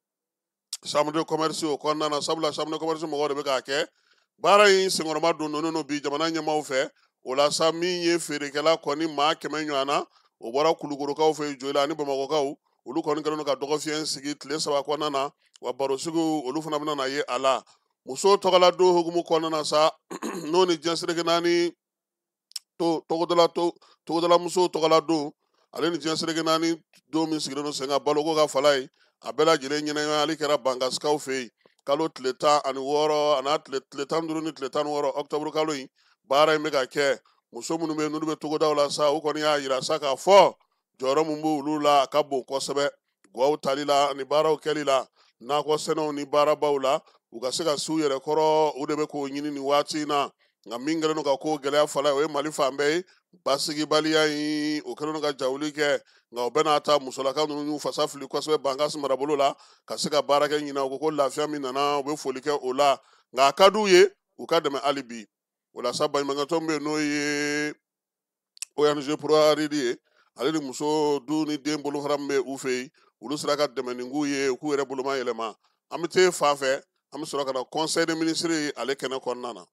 Speaker 7: chambre de commerce o kɔnɔna na sabula chambre de commerce mɔgɔw de bɛ k'a kɛ baara in senkɔrɔma don no bi jamana ɲɛmaw fɛ o la sa min ye feerekɛla kɔni maa 100 ɲɔgɔnna o bɔra kulukorokaw fɛ Joyila ani Bamakɔkaw olu kɔni kɛlen don ka dɔgɔfiɲɛ sigi tile 3 kɔnɔna na wa baro sugu olu fana bɛna na ye a la muso tɔgɔla don hukumu kɔnɔna na sa n'o ni diɲɛsiriki naani togodala muso tɔgɔla don ale ni diɲɛsiriki naani don min sigilen don sen ka baloko ka fala ye a bɛɛ lajɛlen ɲɛnayali kɛra Bangasikaw fɛ yen kalo tile 16 a n'a tile 15 ni tile 16 octobre kalo in baara in bɛ ka kɛ muso minnu bɛ yen n'olu bɛ togodaw la sa u kɔni y'a yira sa k'a fɔ jɔyɔrɔ min b'olu la a ka bon kosɛbɛ guwaw tali la ani baaraw kɛli la nakɔ sɛnɛw ni baarabaw la u ka se ka s'u yɛrɛ kɔrɔ u de bɛ k'o ɲini nin waati na nka min kɛlen don ka ko gɛlɛya fala o ye mali fan bɛɛ ye basigibaliya in o kɛlen don ka jawuli kɛ nka o bɛ n'a ta musolaka ninnu y'u fasa fili kosɛbɛ bankasi marabolo la ka se ka baara kɛ ɲina u ko lafiya min nana u bɛ foli kɛ o la nka a ka d'u ye u ka dɛmɛ hali bi o la sa baɲumankɛtɔn bɛ yen n'o ye ONG Pro Haridi ye ale ni muso du ni den bolofara min bɛ u fɛ yen olu sera ka dɛmɛ nin k'u ye u k'u yɛrɛ boloma yɛlɛma an bɛ te fan fɛ an bɛ sɔrɔ ka na conseil des ministres ale kɛnɛ kɔnɔna na.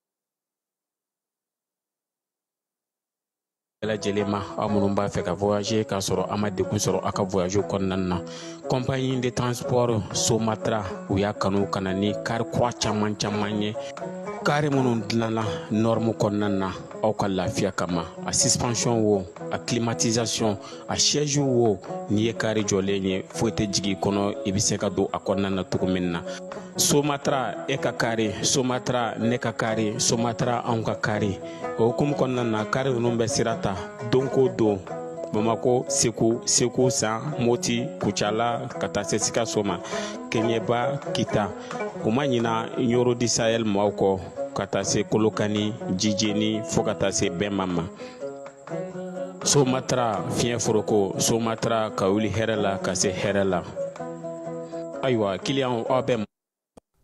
Speaker 9: lajɛlen ma aw minnu b'a fɛ ka voyager k'a sɔrɔ a ma degun sɔrɔ a ka voyage kɔnɔna na compagnie de transport Somatra u y'a kanu ka na ni kari kura caman ye kari minnu dilanna norme kɔnɔna na aw ka lafiya kama a suspension wo a climatisation a siège wo n'i ye kari jɔlen ye foyi tɛ jigin kɔnɔ i bɛ se ka don a kɔnɔna na cogo min na Somatra e ka kari Somatra ne ka kari Somatra anw ka kari o hukumu kɔnɔna na kari ninnu bɛ sira ta don ko don Bamako Segu San Moti Kucala ka taa se Sikaso ma Keɲeba Kita o ma ɲina Yoro di Sahel maaw kɔ ka taa se Kolokani Jijeni fo ka taa se Bɛnma ma Somatra fiɲɛ foroko Somatra ka wuli hɛrɛ la ka se hɛrɛ la ayiwa client aw bɛ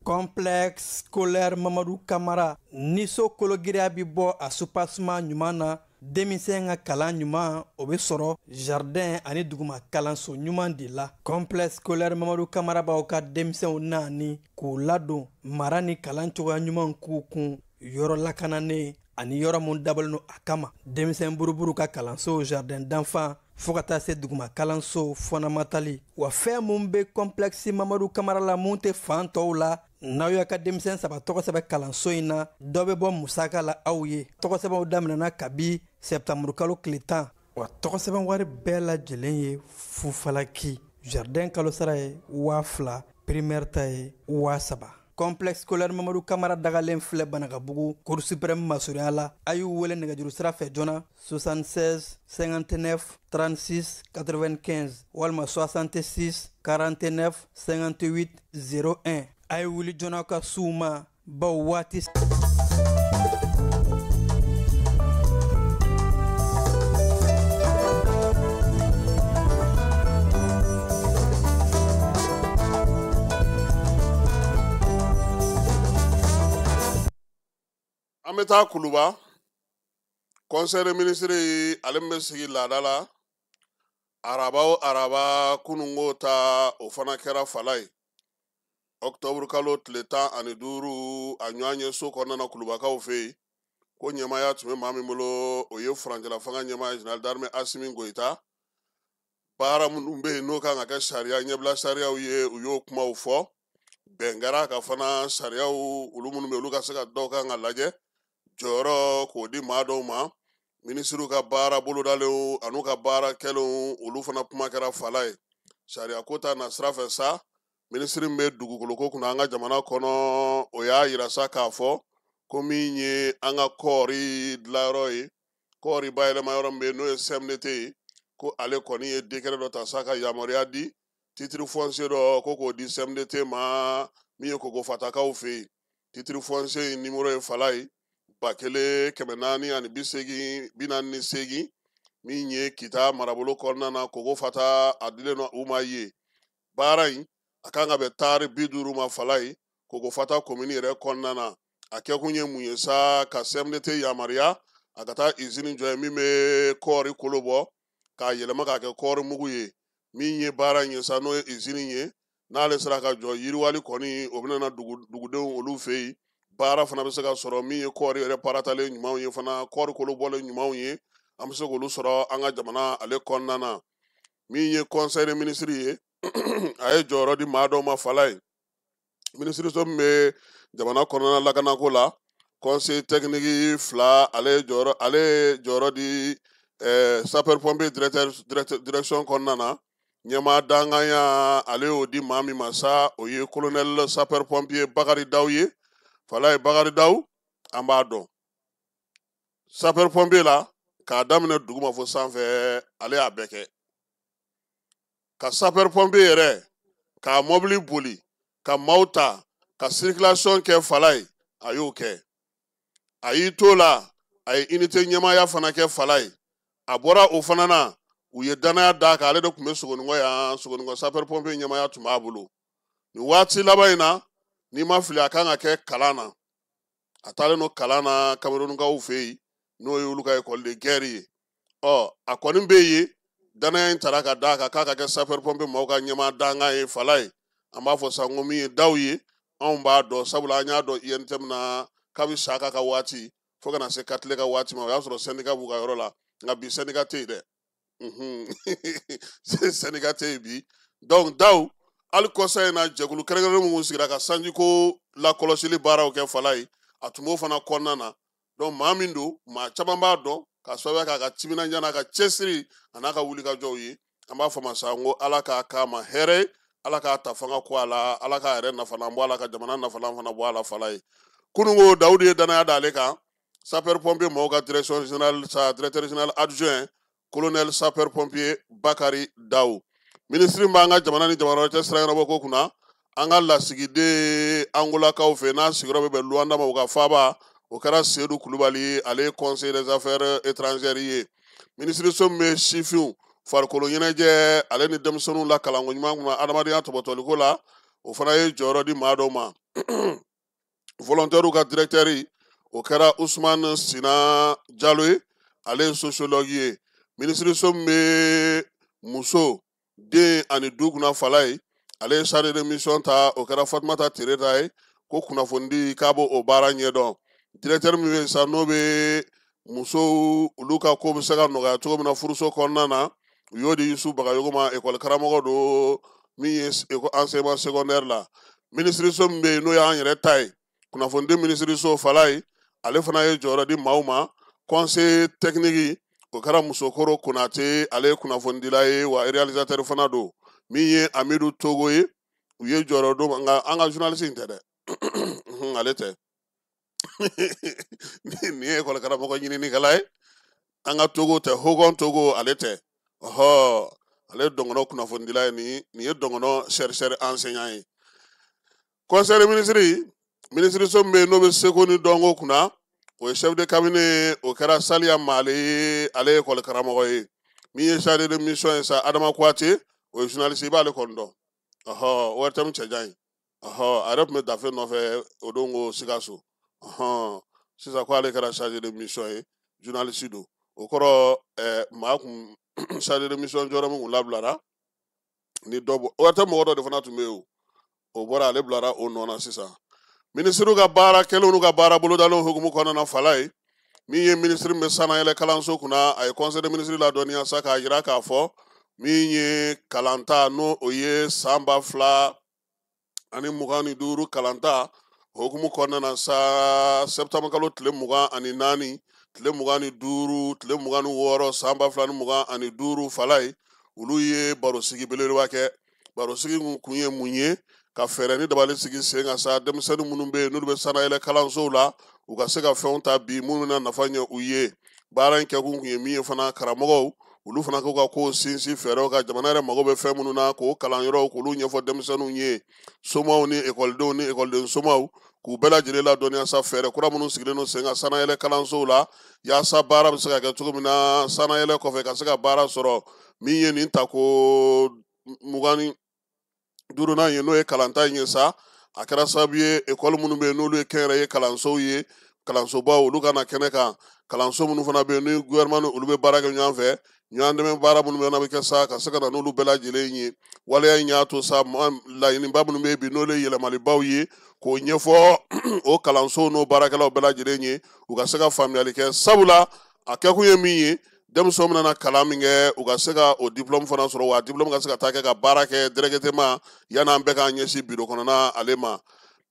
Speaker 10: complexe scolaire Mamadou Kamara niso kologiriya bi bɔ a supasuma ɲuman na denmisɛn ka kalan ɲuman o bɛ sɔrɔ jardin ani duguma kalanso ɲuman de la complexe scolaire Mamadou Kamara b'aw ka denmisɛnw naani k'u ladon mara ni kalan cogoya ɲuman k'u kun yɔrɔ lakananen ani yɔrɔ mun dabalen don a kama denmisɛn buruburu ka kalanso jardin d'enfant fo ka taa se duguma kalanso fɔnamatali wa fɛn mun bɛ complexe Mamadou Kamara la mun tɛ fan tɔw la n'aw y'a ka denmisɛn saba tɔgɔ sɛbɛn kalanso in na dɔ bɛ bɔ musaka la aw ye tɔgɔ sɛbɛnw daminɛna kabi sɛptamuru kalo tile 10 wa tɔgɔ sɛbɛn wari bɛɛ lajɛlen ye fufalaki jardin kalosara ye 2000 primaire ta ye 3000 complexe scolaire Mamadou Kamara dagalen filɛ Banagabugu cour suprême masurunya la a y'u wele nɛgɛjuru sira fɛ joona 76 59 36 95 walima 66 49 58 01 a ye wuli joona ka suw ma baw waati
Speaker 7: an bɛ taa Kuluba conseil des ministres ale bɛ sigi laada la araba kununko ta o fana kɛra fala ye octobre kalo tile 15 a ɲɔgɔn ye so kɔnɔna na Kulubakaw fɛ yen ko ɲɛmaaya tun bɛ maa min bolo o ye furancɛla fanga ɲɛmaaya général d'armée Asimi Goyita baara minnu bɛ yen n'o kan ka kɛ sariya ɲɛbila sariyaw ye u y'o kumaw fɔ bɛn kɛra ka fana sariyaw olu minnu bɛ olu ka se ka dɔw kan ka lajɛ jɔyɔrɔ k'o di maa dɔw ma minisiriw ka baara bolodalenw an'u ka baara kɛlenw olu fana kuma kɛra fala ye sariya ko ta na sira fɛ sa minisiri min bɛ dugukolo ko kunna an ka jamana kɔnɔ o y'a yira sa k'a fɔ ko min ye an ka kɔɔri dilanyɔrɔ ye kɔɔri bayɛlɛma yɔrɔ min bɛ yen n'o ye CMDT ye ko ale kɔni ye décret dɔ ta sa ka yamaruya di titre foncier dɔ ko k'o di CMDT ma min ye Kogofatakaw fɛ yen titre foncier numéro ye fala ye 1448 min ye Kita marabolo kɔnɔna na Kogofata a dilen no u ma ye baara in a kan ka bɛn tari 50 ma fala ye Kogofata commune yɛrɛ kɔnɔna na a kɛkun ye mun ye sa ka CMDT yamaruya a ka taa usine jɔ ye min bɛ kɔɔri kolo bɔ k'a yɛlɛma k'a kɛ kɔɔri mugu ye min ye baara in ye sa n'o ye usine ye n'ale sera ka jɔ yiriwali kɔni o bɛna na dugudenw olu fɛ yen baara fana bɛ se ka sɔrɔ min ye kɔɔri yɛrɛ paratalen ɲumanw ye fana kɔɔri kolo bɔlen ɲumanw ye an bɛ se k'olu sɔrɔ an ka jamana ale kɔnɔna na min ye conseil des ministres ye a ye jɔyɔrɔ di maa dɔw ma fala ye minisiriso min bɛ jamana kɔnɔna lakanako la conseil technique 2 ale ye jɔyɔrɔ di sapeur pompier direction kɔnɔna na ɲɛmaa danganya ale y'o di maa min ma sa o ye colonel sapeur pompier Bakari Daw ye fala ye Bakari Daw an b'a dɔn sapeur pompier la k'a daminɛ duguma fo sanfɛ ale y'a bɛɛ kɛ ka sapeur pompier yɛrɛ ka mobili boli ka maaw ta ka circulation kɛ fala ye a y'o kɛ a y'i to la a ye unité ɲɛmaaya fana kɛ fala ye a bɔra o fana na u ye danaya d'a kan ale de tun bɛ Sogonikɔ yan Sogonikɔ sapeur pompier ɲɛmaaya tun b'a bolo nin waati laban in na n'i ma fili a kan ka kɛ kalan na a taalen no kalan na Camerounkaw fɛ yen n'o ye olu ka école de guerre ye a kɔni bɛ yen danaya in tara ka d'a kan k'a ka kɛ sapeur pompier maaw ka ɲɛmaa dankan ye fala ye an b'a fɔ sa n ko min ye daw ye anw b'a dɔn sabula an y'a dɔn INTM na kabi Saka ka waati fo kana se Katile ka waati ma o y'a sɔrɔ syndicat b'u ka yɔrɔ la nka bi syndicat tɛ yen dɛ syndicat tɛ yen bi donc daw hali kɔsa in na jɛkulu kɛrɛnkɛrɛnnen minnu sigira ka sanjiko lakɔlɔsili baaraw kɛ fala ye a tun b'o fana kɔnɔna na donc maa min don maa caman b'a dɔn ka sababuya k'a ka timinanja n'a ka cɛsiri a n'a ka wulikajɔw ye an b'a fɔ ma sa n ko ala k'a k'a ma hɛrɛ ala k'a ta fanga ko a la ala k'a yɛrɛ nafalan bɔ a la ka jamana nafalan fana bɔ a la fala ye kununko Dawudu ye danaya d'ale kan sapeur pompier maaw ka direction générale sa directeur général adjoint colonel sapeur pompier Bakari Dawu ministre b'an ka jamana ni jamana wɛrɛ cɛ sira ɲɛnabɔ ko kunna an ka lasigiden angolakaw fɛ n'a sigiyɔrɔ bɛ bɛn Luanda ma u ka faaba o kɛra Seydou Kulubali ale conseil des affaires étrangères ye ministre so min bɛ sifinw farikolo ɲɛnajɛ ale ni denmisɛnninw la kalanko ɲuman kunna adamadenya tɔbɔtɔliko la o fana ye jɔyɔrɔ di maa dɔw ma volontaire ka directeur o kɛra Ousmane Sina Jalo ye ale ye sociologue ye ministre so min bɛ muso den ani du kunna fala ye ale ye chargé de mission ta o kɛra Fatumata Tereta ye ko kunnafonidi k'a b'o o baara ɲɛdɔn directeur min bɛ yen sa n'o bɛ musow olu ka ko bɛ se ka nɔgɔya cogo min na furuso kɔnɔna na u y'o di Yusu Bagayogo ma école karamɔgɔ don min ye enseignement secondaire la ministre so min bɛ yen n'o y'an yɛrɛ ta ye kunnafonidi ministre so fala ye ale fana ye jɔyɔrɔ di maaw ma conseil technique o kɛra Musokoro Konate ale ye kunnafonidila ye wa réalisateur fana don min ye Amidu Togo ye u ye jɔyɔrɔ d'o ma nka an ka journaliste in tɛ dɛ ale tɛ nin ye école karamɔgɔ ɲininikɛla ye an ka Togo tɛ Hogon Togo ale tɛ ale ye dɔngɔnɔ kunnafonidila ye nin ye dɔngɔnɔ chercheur enseignant ye conseil de ministre so min bɛ yen n'o bɛ seko ni dɔnko kunna o ye chef de cabinet o kɛra Saliya Male ye ale ye école karamɔgɔ ye min ye chargé de mission ye sa Adama Kouyaté o ye journaliste i b'ale kɔni dɔn ORTM cɛjan ye a yɛrɛ tun bɛ dafe nɔfɛ o don ko Sikaso sisan ko ale kɛra chargé de mission ye journaliste don o kɔrɔ maa kun chargé de mission jɔyɔrɔ min kun labilara ni dɔ bɔ ORTM mɔgɔ dɔ de fana tun bɛ yen o bɔra ale bilara o nɔ na sisan ministre ka baara kɛlenw n'u ka baara bolodalenw hukumu kɔnɔna na fala ye min ye ministre bɛ sanayɛlɛ kalanso kunna a ye conseil de ministre ladɔnniya sa k'a jira k'a fɔ min ye kalanta n'o o ye san 2025 kalanta hukumu kɔnɔna na sa septembre kalo tile 24 tile 25 tile 26 san 2025 fala ye olu ye barosigi belebeleba kɛ barosigi kun ye mun ye ka fɛɛrɛ ni dabali sigi sen kan sa denmisɛnnin minnu bɛ yen n'olu bɛ sanayɛlɛ kalansow la u ka se ka fɛnw ta bi minnu na nafa ɲɛ u ye baara in kɛkun kun ye min ye fana karamɔgɔw olu fana k'u ka kow sinsin fɛɛrɛw ka jamana yɛrɛ mago bɛ fɛn minnu na k'o kalanyɔrɔw k'olu ɲɛfɔ denmisɛnninw ye somaw ni ekɔlidenw ni ekɔliden somaw k'u bɛɛ lajɛlen ladɔnniya sa fɛɛrɛ kura minnu sigilen don sen kan sanayɛlɛ kalansow la yaasa baara bɛ se ka kɛ cogo min na sanayɛlɛ kɔfɛ ka se ka baara sɔrɔ min ye nin tako 25 ye n'o ye kalanta in ye sa a kɛra sababu ye ekɔli minnu bɛ yen n'olu ye kɛnyɛrɛye kalansow ye kalansobaw olu kana kɛnɛ kan kalanso minnu fana bɛ yen ni gouvernement olu bɛ baara kɛ ɲɔgɔn fɛ ɲɔgɔn dɛmɛ baara minnu bɛ yen n'a bɛ kɛ sa ka se ka na n'olu bɛɛ lajɛlen ye waleya in y'a to sa laɲiniba minnu bɛ yen bi n'olu ye yɛlɛmalibaw ye k'o ɲɛfɔ o kalansow n'o baarakɛlaw bɛɛ lajɛlen ye u ka se ka faamuyali kɛ sabula a kɛkun ye min ye denmisɛnw bɛna na kalan min kɛ u ka se ka o diplôme fana sɔrɔ wa diplôme ka se ka taa kɛ ka baara kɛ directement yan'an bɛɛ k'an ɲɛsin biro kɔnɔna ale ma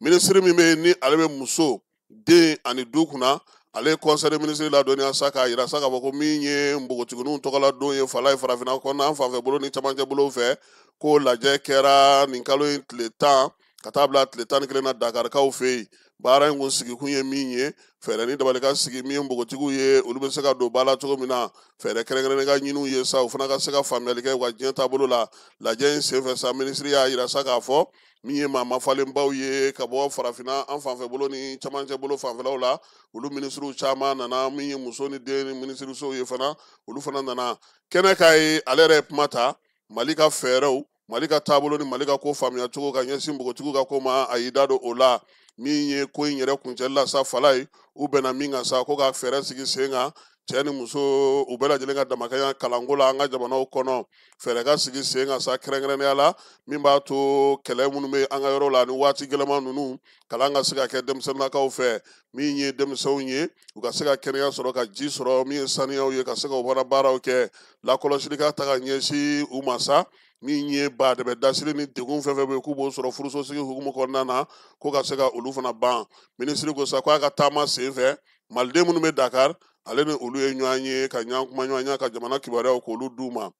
Speaker 7: ministre min bɛ yen ni ale bɛ muso den ani du kunna ale ye conseil de ministre ladɔnniya sa k'a jira sa k'a fɔ ko min ye npogotigininw tɔgɔla don ye fala ye farafinna kɔnɔna an fanfɛ bolo ni camancɛ bolo fɛ k'o lajɛ kɛra nin kalo in tile 10 ka taa bila tile 11 na Dakarikaw fɛ yen baara in kun sigikun ye min ye fɛɛrɛ ni dabali ka sigi min ye npogotigiw ye olu bɛ se ka don ba la cogo min na fɛɛrɛ kɛrɛnkɛrɛnnen ka ɲiniw ye sa o fana ka se ka faamuyali kɛ u ka diɲɛ taabolo la lajɛ in senfɛ sa minisiri y'a yira sa k'a fɔ min ye maa mafalenbaw ye ka bɔ farafinna an fanfɛ bolo ni camancɛ bolo fanfɛlaw la olu minisiriw caman nana min ye muso ni den ni minisirisow ye fana olu fana nana kɛnɛ k'a ye ale yɛrɛ ye kuma ta mali ka fɛɛrɛw mali ka taabolo ni mali ka ko faamuya cogo ka ɲɛsin npogotigiw ka ko ma a y'i da don o la min ye ko in yɛrɛ kuncɛli la sa fala ye u bɛnna min kan sa ko ka fɛɛrɛ sigi sen kan cɛ ni muso u bɛɛ lajɛlen ka damakɛnya kalanko la an ka jamanaw kɔnɔ fɛɛrɛ ka sigi sen kan sa kɛrɛnkɛrɛnnenya la min b'a to kɛlɛ minnu bɛ an ka yɔrɔ la ni waati gɛlɛman ninnu kalan ka se ka kɛ denmisɛnninnakaw fɛ min ye denmisɛnw ye u ka se ka kɛnɛya sɔrɔ ka ji sɔrɔ min ye saniyaw ye ka se ka u fana baaraw kɛ lakɔlɔsili ka ta ka ɲɛsin u ma sa min ye ba dɛmɛ dasiri ni degun fɛn fɛn bɛ k'u b'o sɔrɔ furuso sigi hukumu kɔnɔna na ko ka se ka olu fana ban minisiri ko sa ko a ka taama sen fɛ maliden minnu bɛ Dakar ale ni olu ye ɲɔgɔn ye ka ɲɔgɔn kuma ɲɔgɔn ye ka jamana kibaruyaw k'olu d'u ma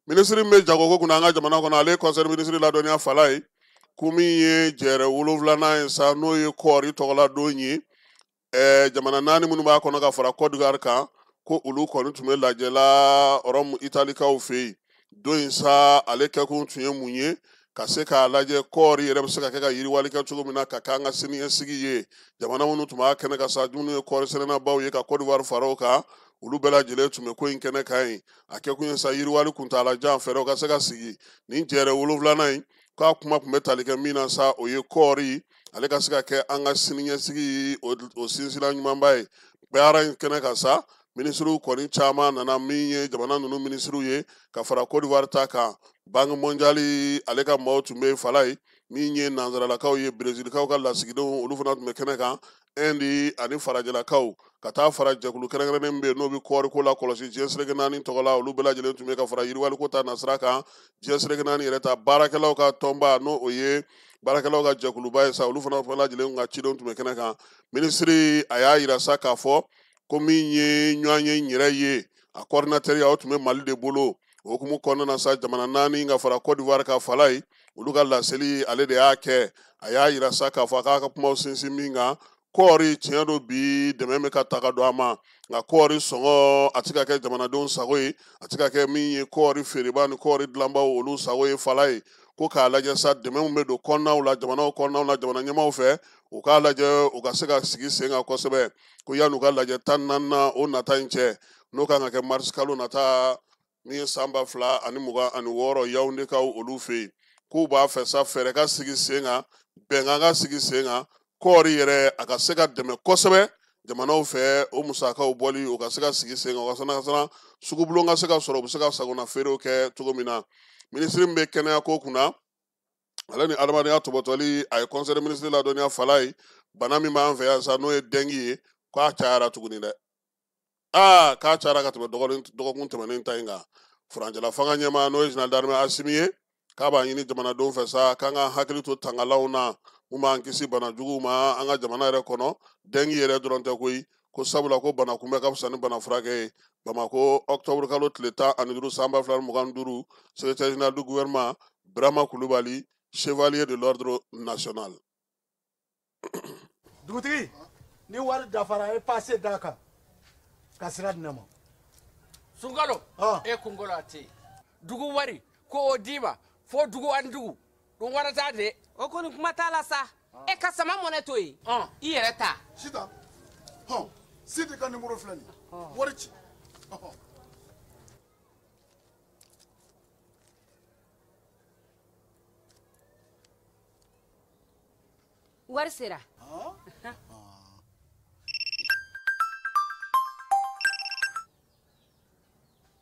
Speaker 7: minisiri min bɛ jagoko kunna an ka jamana kɔnɔ ale ye conseil minisiri ladɔnniya fala ye ko min ye jɛrɛ 7nan ye sa n'o ye kɔɔri tɔgɔladon ye jamana 4 minnu b'a kɔnɔ ka fara Côte d'Ivoire kan ko olu kɔni tun bɛ lajɛla Rome Italikaw fɛ yen don in sa ale kɛkun tun ye mun ye ka se k'a lajɛ kɔɔri yɛrɛ bɛ se ka kɛ ka yiriwali kɛ cogo min na ka k'an ka siniɲɛsigi ye jamana minnu tun b'a kɛnɛ ka sa minnu ye kɔɔri sɛnɛnnabaw ye ka Côte d'Ivoire fara o kan olu bɛɛ lajɛlen tun bɛ ko in kɛnɛ kan ye a kɛkun ye sa yiriwali kuntalajan fɛɛrɛw ka se ka sigi nin jɛrɛ 7nan in k'a kuma tun bɛ tali kɛ min na sa o ye kɔɔri ale ka se ka kɛ an ka siniɲɛsigi o sinsinna ɲumanba ye baara in kɛnɛ kan sa minisiriw kɔni caman nana min ye jamana ninnu minisiriw ye ka fara Côte d'Ivoire ta kan banque mondiale ale ka maaw tun bɛ fala ye min ye nanzaralakaw ye Brezilikaw ka lasigidenw olu fana tun bɛ kɛnɛ kan Inde ani farajɛlakaw ka taa fara jɛkulu kɛrɛnkɛrɛnnen bɛ yen n'o bɛ kɔɔriko la kɔlɔsi diɲɛ seleke 4 tɔgɔ la olu bɛɛ lajɛlen tun bɛ ka fara yiriwaliko ta nasira kan diɲɛ seleke 4 yɛrɛ ta baarakɛlaw ka tɔnba n'o o ye baarakɛlaw ka jɛkuluba ye sa olu fana bɛɛ lajɛlen ka cidenw tun bɛ kɛnɛ kan minisiri a y'a yira sa k'a fɔ ko min ye ɲɔgɔn ye n yɛrɛ ye a coordinateur ya o tun bɛ Mali de bolo o hukumu kɔnɔna na sa jamana 4 ka fara Côte d'Ivoire ka fala ye olu ka laseli ale de y'a kɛ a y'a yira sa k'a fɔ a k'a ka kumaw sinsin min kan kɔɔri tiɲɛ don bi dɛmɛ bɛ ka ta ka don a ma nka kɔɔri sɔngɔ a tɛ ka kɛ jamanadenw sago ye a tɛ ka kɛ min ye kɔɔri feereba ni kɔɔri dilanbaw olu sago ye fala ye ko k'a lajɛ sa dɛmɛ min bɛ don kɔnɔnaw la jamanaw kɔnɔnaw la jamana ɲɛmaaw fɛ u k'a lajɛ u ka se ka sigi sen kan kosɛbɛ ko yan'u ka lajɛ 14nan o nata in cɛ n'o kan ka kɛ marisi kalo nata min ye san 2026 Yaoundekaw olu fɛ yen k'u b'a fɛ sa fɛɛrɛ ka sigi sen kan bɛnkan ka sigi sen kan kɔɔri yɛrɛ a ka se ka dɛmɛ kosɛbɛ jamanaw fɛ o musakaw bɔli o ka se ka sigi sen kan o ka sana sugubulon ka se ka sɔrɔ u bɛ se ka sagona feerew kɛ cogo min na minisiri min bɛ kɛnɛya ko kunna ale ni adamadenya tɔbɔtɔli a ye conseil minisiri ladɔnniya fala ye bana min b'an fɛ yan sa n'o ye dengue ye k'a cayara tuguni dɛ k'a cayara ka tɛmɛ dɔgɔkun tɛmɛnen ta in kan furancɛla fanga ɲɛmaa n'o ye général d'armée Asimi ye k'a b'a ɲini jamanadenw fɛ sa k'an ka hakili to tangalaw na mun b'an kisi bana juguw ma an ka jamana yɛrɛ kɔnɔ dengue yɛrɛ dɔrɔn tɛ koyi ko sabula ko bana kunbɛ ka fisa ni bana furakɛ ye Bamako octobre kalo tile 15 san 2025 secrétaire général du gouvernement Brahma Kulubali chevalier de l'ordre national.
Speaker 11: Dugutigi ni wari dafara e passé daka ka sira di ne ma
Speaker 12: Sunkalo e kunkolo ate dugu wari ko o dima fo dugu an dugu dun warata de
Speaker 13: o koni kuma t'a la sa e ka sama mɔnɛ to yen i yɛrɛ ta
Speaker 11: sita sidi ka numéro filɛ nin wari ci
Speaker 13: wari sera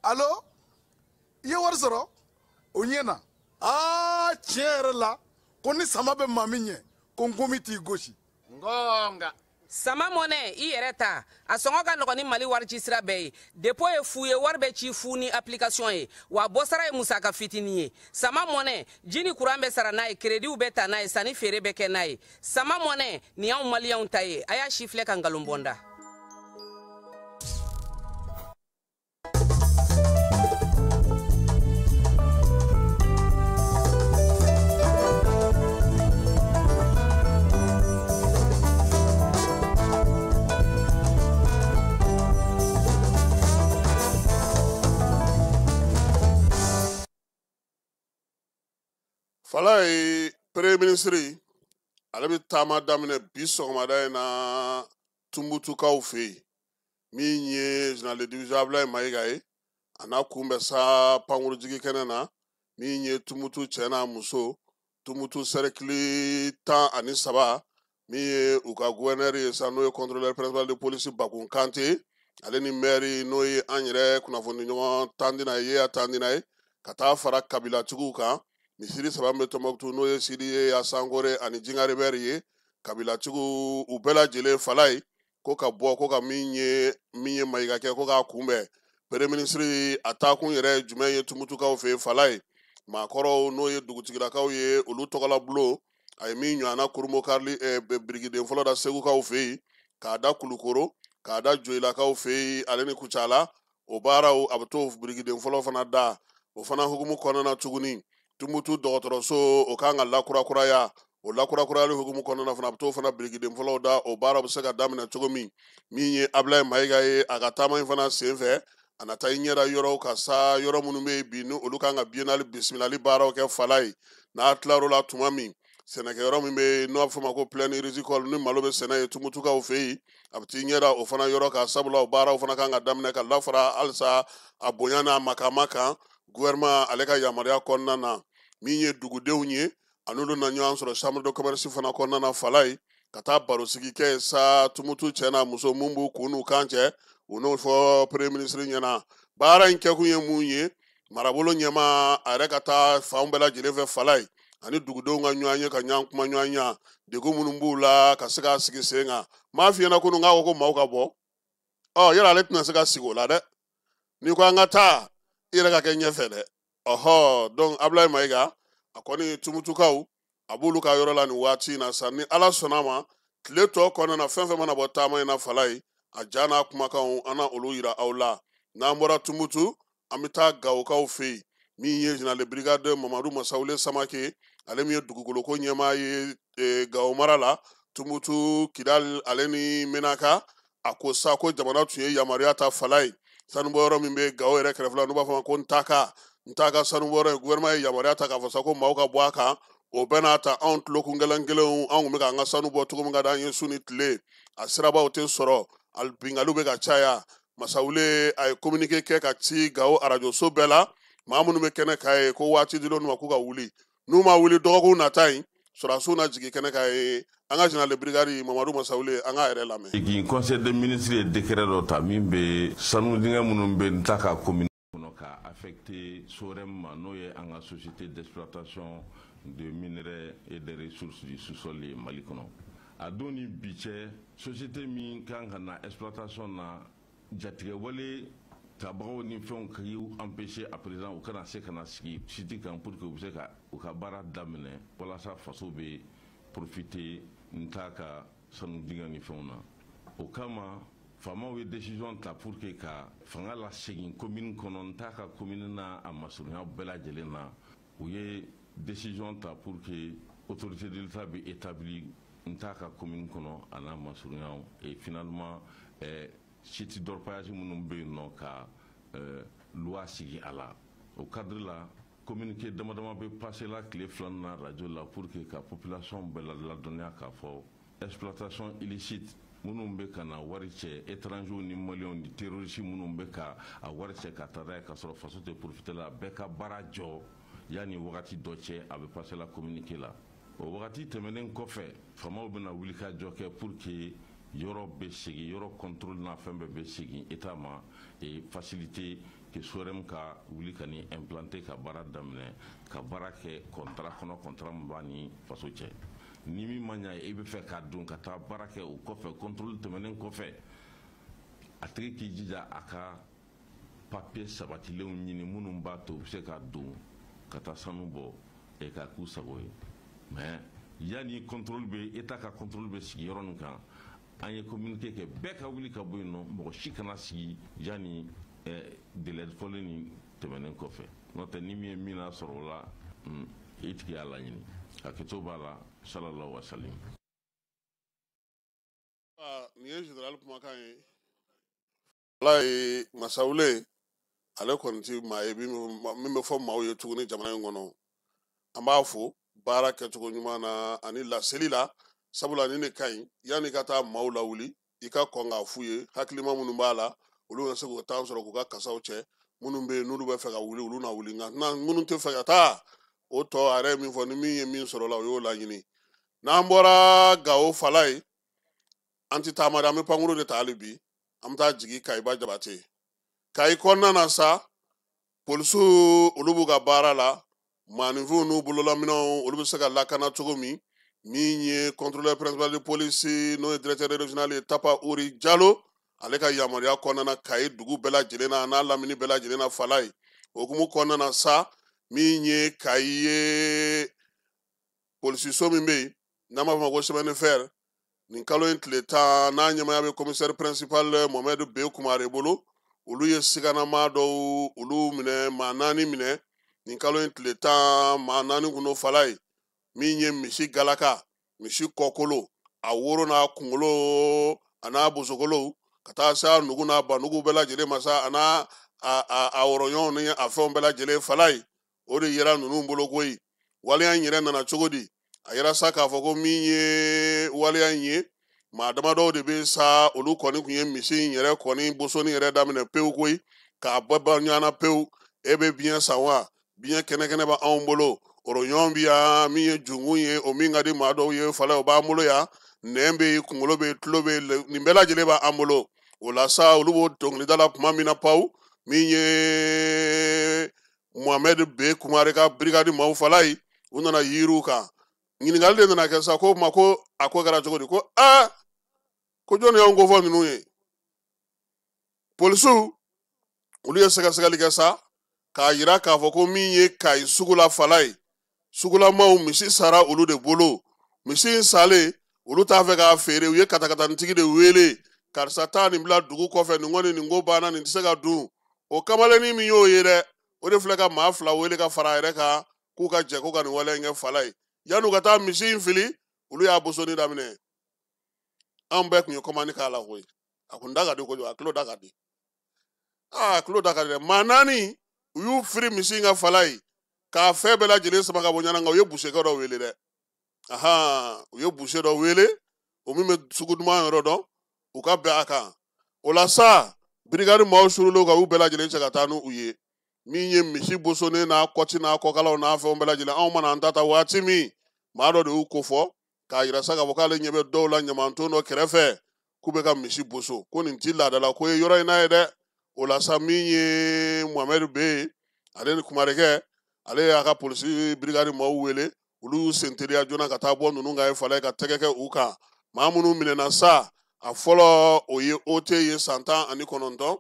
Speaker 11: allo i ye wari sɔrɔ o ɲɛna tiɲɛ yɛrɛ la ko ni sama bɛ maa min ɲɛ ko n komi t'i gosi
Speaker 12: ngonga
Speaker 13: sama mɔnɛ i yɛrɛ ta a sɔngɔ ka nɔgɔn ni Mali wari ci sira bɛɛ ye dépôt ye fu ye wari bɛ ci fu ni application ye wa bɔsara ye musaka fitinin ye sama mɔnɛ ji ni courant bɛ sara n'a ye crédit bɛ ta n'a ye sanni feere bɛ kɛ n'a ye sama mɔnɛ nin y'anw maliyɛnw ta ye a y'a si filɛ ka nkalon bɔ n da
Speaker 7: fala ye premier ministre ale bɛ taama daminɛ bi sɔgɔmada in na Tumbutukaw fɛ yen min ye général de division Ablaye Mayiga ye a n'a kun bɛ sa pankurujigi kɛnɛ na min ye Tumutu cɛ n'a muso Tumutu cercle 13 min ye u ka gouverneur ye sa n'o ye contrôleur principal de police Bakun Kante ale ni maire n'o ye an yɛrɛ kunnafoni ɲɔgɔn tandina ye Yeya Tandina ye ka taa fara kabilatigiw kan misiri 3 bɛ Tɔnbɔkutu n'o ye Sidi ye Sankore ani Jingare Bɛri ye kabilatigiw u bɛɛ lajɛlen fala ye ko ka bɔ ko ka min ye Mayiga kɛ ko k'a kunbɛn premier ministre a taakun yɛrɛ jumɛn ye Tumutukaw fɛ fala ye maakɔrɔw n'o ye dugutigilakaw ye olu tɔgɔla bulo a ye min ɲɔgɔnna Kurumo Karili birigiden fɔlɔ da Segukaw fɛ yen k'a da Kulukoro k'a da Joyilakaw fɛ yen ale ni Kucala o baaraw a bɛ to birigiden fɔlɔ fana da o fana hukumu kɔnɔna tuguni Tumutu dɔgɔtɔrɔso o kan ka lakurakuraya o lakurakurayali hukumu kɔnɔna fana a bɛ to fana birigiden fɔlɔw da o baara bɛ se ka daminɛ cogo min ye Ablaye Mayiga ye a ka taama in fana senfɛ a nata i ɲɛda yɔrɔw ka sa yɔrɔ minnu bɛ yen bi ni olu kan ka biennale bisimilali baaraw kɛ fala ye n'a tilar'o la tuma min sɛnɛkɛyɔrɔ min bɛ n'o b'a fɔ ma ko plaine rizicole ni malo bɛ sɛnɛ ye Tumutukaw fɛ yen a bɛ t'i ɲɛda o fana yɔrɔ kan sabula o baaraw fana kan ka daminɛ ka lafara halisa a bonya n'a makama kan gouvernement ale ka yamaruya kɔnɔna na min ye dugudenw ye an'olu na ɲɔgɔn sɔrɔ chambre de commerce fana kɔnɔna na fala ye ka taa barosigi kɛ sa Tumutu cɛ n'a muso mun b'u kun n'u kan cɛ u n'o fɔ premier ministre ɲɛna baara in kɛkun ye mun ye marabolo ɲɛma a yɛrɛ ka taa fanw bɛɛ lajɛlen fɛ fala ye ani dugudenw ka ɲɔgɔn ye ka ɲɔgɔn kuma ɲɔgɔn ɲa degun minnu b'u la ka se k'a sigi sen kan m'a f'i ɲɛna kunun k'a ko maaw ka bɔ yala ale tɛna se ka sigi o la dɛ n'i ko an ka taa i yɛrɛ ka kɛ ɲɛfɛ dɛ donc Ablaye Mayiga a kɔni Tumutukaw a b'olu ka yɔrɔ la nin waati in na sa ni Ala sɔnna ma tile tɔ kɔnɔna na fɛn fɛn mana bɔ taama in na fala ye a ja n'a kumakanw an na olu yira aw la n'an bɔra Tumutu an bɛ taa Gawokaw fɛ yen min ye général de brigade Mamadu Masawule Samake ale min ye dugukoloko ɲɛmaa ye Gawo mara la Tumutu Kidal ale ni Menaka a ko sa ko jamana tun ye yamaruya ta fala ye sanubɔyɔrɔ min bɛ Gawo yɛrɛ kɛrɛfɛ la n'u b'a fɔ ma ko Ntaka sanubɔyɔrɔ ye gouvernement ye yamaruya ta k'a fɔ sa ko maaw ka bɔ a kan o bɛɛ n'a ta anw tulokun gɛlɛn kelenw anw kun bɛ k'an ka sanu bɔ cogo min ka d'an ye su ni tile a sirabaw tɛ sɔrɔ bingaliw bɛ ka caya Masawule a ye communiqué kɛ ka ci Gawo radio so bɛɛ la maa minnu bɛ kɛnɛ k'a ye ko waati dil'u ma k'u ka wuli n'u ma wuli dɔgɔkun nata in sɔrɔdasiw na jigin kɛnɛ k'a ye an ka général de brigade Mamadu Masawule an ka yɛrɛ lamɛn.
Speaker 14: Conseil des ministres ye décret dɔ ta min bɛ sanu dingɛ minnu bɛ Ntaka commune kɔnɔ ka affecté SOREM ma n'o ye an ka société d'exploitation de minerais et de ressources du sous-sol ye Mali kɔnɔ a don ni bi cɛ société min kan ka na exploitation na jatigɛ wale tabagaw ni fɛnw k'i empêcher à présent u kana se ka na sigi site kan pour que u bɛ se ka u ka baara daminɛ walasa faso bɛ profiter Ntaka sanu dingɛ ni fɛnw na o kama faamaw ye décision ta pour que ka fanga la segin commune kɔnɔ Ntaka commune na a masurunya bɛɛ lajɛlen na u ye décision ta pour que autorité de l'État bɛ établi Ntaka commune kɔnɔ a n'a masurunyaw et finalement site d'orpaillage minnu bɛ yen nɔ ka loi sigi a la o cadre la communiqué dama dama bɛ passer la tile 2 na radio la pour que ka population bɛɛ ladɔnniya k'a fɔ exploitation illicite minnu bɛ ka na wari cɛ étrangers ni maliens ni terroristes minnu bɛ ka a wari cɛ ka taa n'a ye ka sɔrɔ faso tɛ profiter la bɛɛ ka baara jɔ yanni wagati dɔ cɛ a bɛ passer la communiqué la o wagati tɛmɛnen kɔfɛ faamaw bɛna wuli ka jɔ kɛ pour que yɔrɔ bɛ segin yɔrɔ contrôle n'a fɛn bɛɛ bɛ segin état ma et faciliter que SOREM ka wuli ka ni implanter ka baara daminɛ ka baara kɛ contrat kɔnɔ contrat min b'a ni faso cɛ ni min ma ɲa i bɛ fɛ k'a don ka taa baara kɛ o kɔfɛ contrôle tɛmɛnen kɔfɛ a tigi k'i jija a ka papier sabatilenw ɲini minnu b'a to u bɛ se ka don ka taa sanu bɔ et ka k'u sago ye mais yanni contrôle bɛ état ka contrôle bɛ sigi yɔrɔ nin kan an ye communiqué kɛ bɛɛ ka wuli ka bɔ yen nɔ mɔgɔ si kana sigi yanni délai fɔlen nin tɛmɛnen kɔfɛ n'o tɛ ni min ye min na sɔrɔ o la i tigi y'a laɲini hakɛto b'a la sallallahu alaihi wa sallam.
Speaker 7: Nin ye général kumakan ye ala ye Masawule ale kɔni ti maa ye min bɛ fɔ maaw ye tuguni jamana in kɔnɔ an b'a fo baara kɛcogo ɲuman na ani laseli la sabula ni ne ka ɲi yanni ka taa maaw lawuli i ka kɔn k'a f'u ye hakilima minnu b'a la olu ka se k'o temps sɔrɔ k'u ka kasaw cɛ minnu bɛ yen n'olu bɛ fɛ ka wuli olu na wuli nka minnu tɛ fɛ ka taa o tɔ a yɛrɛ ye min fɔ ni min ye min sɔrɔ la o y'o laɲini n'an bɔra Gawo Fala ye an tɛ taama dɛ an bɛ pankuru de ta hali bi an bɛ taa jigin Kayiba Jabate Kayi kɔnɔna na sa polisiw olu b'u ka baara la maaninfinw n'u bololaminɛw olu bɛ se ka lakana cogo min ye contrôleur principal de police n'o ye directeur régional ye Tapa Uri Jalo ale ka yamaruya kɔnɔna na Kayi dugu bɛɛ lajɛlen na n'a lamini bɛɛ lajɛlen na Fala ye okumu kɔnɔna na sa min ye Kayi ye polisiso min bɛ yen n'an b'a fɔ ma ko chemin de fer nin kalo in tile 10 n'a ɲɛmaya bɛ commissaire principal Mohamed B Kumare bolo olu ye siganama dɔw olu minɛ maa 4 minɛ nin kalo in tile 10 maa 4 kun do Fala ye min ye misi galaka misi kɔkolo a woro n'a kunkolo a n'a bosokolo ka taa se a nugu n'a banugu bɛɛ lajɛlen ma sa a n'a a wɔrɔɲɔgɔnw ni a fɛnw bɛɛ lajɛlen Fala ye o de yera ninnu bolo koyi waleya in yɛrɛ nana cogo di a yɛrɛ sa k'a fɔ ko min ye waleya in ye maa damadɔw de bɛ sa olu kɔni kun ye misi in yɛrɛ kɔni bosoni yɛrɛ daminɛ pewu koyi k'a bɔ ɲɔgɔnna pewu e bɛ biɲɛ san wa biɲɛ kɛnɛkɛnɛ bɛ anw bolo ɔrɔɲɔgɔn bi yan min ye jungun ye o min ka di maa dɔw ye Fala o b'an bolo yan nɛn bɛ yen kunkolo bɛ yen tulo bɛ yen nin bɛɛ lajɛlen b'an bolo o la sa olu b'o dɔnkilida la tuma min na pawu min ye Mohamed B Kumare ka brigade maaw Fala ye u nana yiriw kan ɲininkali de nana kɛ sa ko ma ko a ko kɛra cogo di ko ko jɔnni y'anw kofɔ ninnu ye polisiw olu ye sɛgɛsɛgɛli kɛ sa k'a yira k'a fɔ ko min ye Kayi sugula Fala ye sugulamaw misi sara olu de bolo misi in salen olu t'a fɛ k'a feere u ye katakatanitigi de wele karisa taa nin bila dugu kɔfɛ nin kɔni nin ko banna nin tɛ se ka dun o kamalennin min y'o ye dɛ o de filɛ ka maa 2 wele ka fara a yɛrɛ kan k'u ka jɛ ko ka nin wale in kɛ Fala ye yan'u ka taa misi in fili olu y'a bosoni daminɛ an bɛɛ tun ye commande k'a la koyi a kun da ka di kojugu a tulo da ka di a tulo da ka di dɛ maa 4 u y'u firi misi in ka Fala ye k'a fɛn bɛɛ lajɛlen sama ka bɔ ɲɔgɔn kan u ye busekɛ dɔ wele dɛ u ye buse dɔ wele o min bɛ sugu duman yɔrɔ dɔn u ka bɛn a kan o la sa brigade maaw surula ka u bɛɛ lajɛlen cɛ ka taa n'u ye min ye misi bosonen n'a kɔti n'a kɔkalaw n'a fɛnw bɛɛ lajɛlen anw mana an ta ta waati min maa dɔ de y'u kofɔ k'a yira sa k'a fɔ k'ale ɲɛ bɛ dɔw la ɲamanton dɔ kɛrɛfɛ k'u bɛ ka misi boso ko nin ti laadala ko ye yɔrɔ in na ye dɛ o la sa min ye Mohamed B ale ni Kumarekɛ ale y'a ka polisi brigade maaw wele olu y'u senteliya joona ka taa bɔ ninnu kan ye Fala ye ka tɛgɛ kɛ u kan maa minnu minɛna sa a fɔlɔ o ye OT ye san 19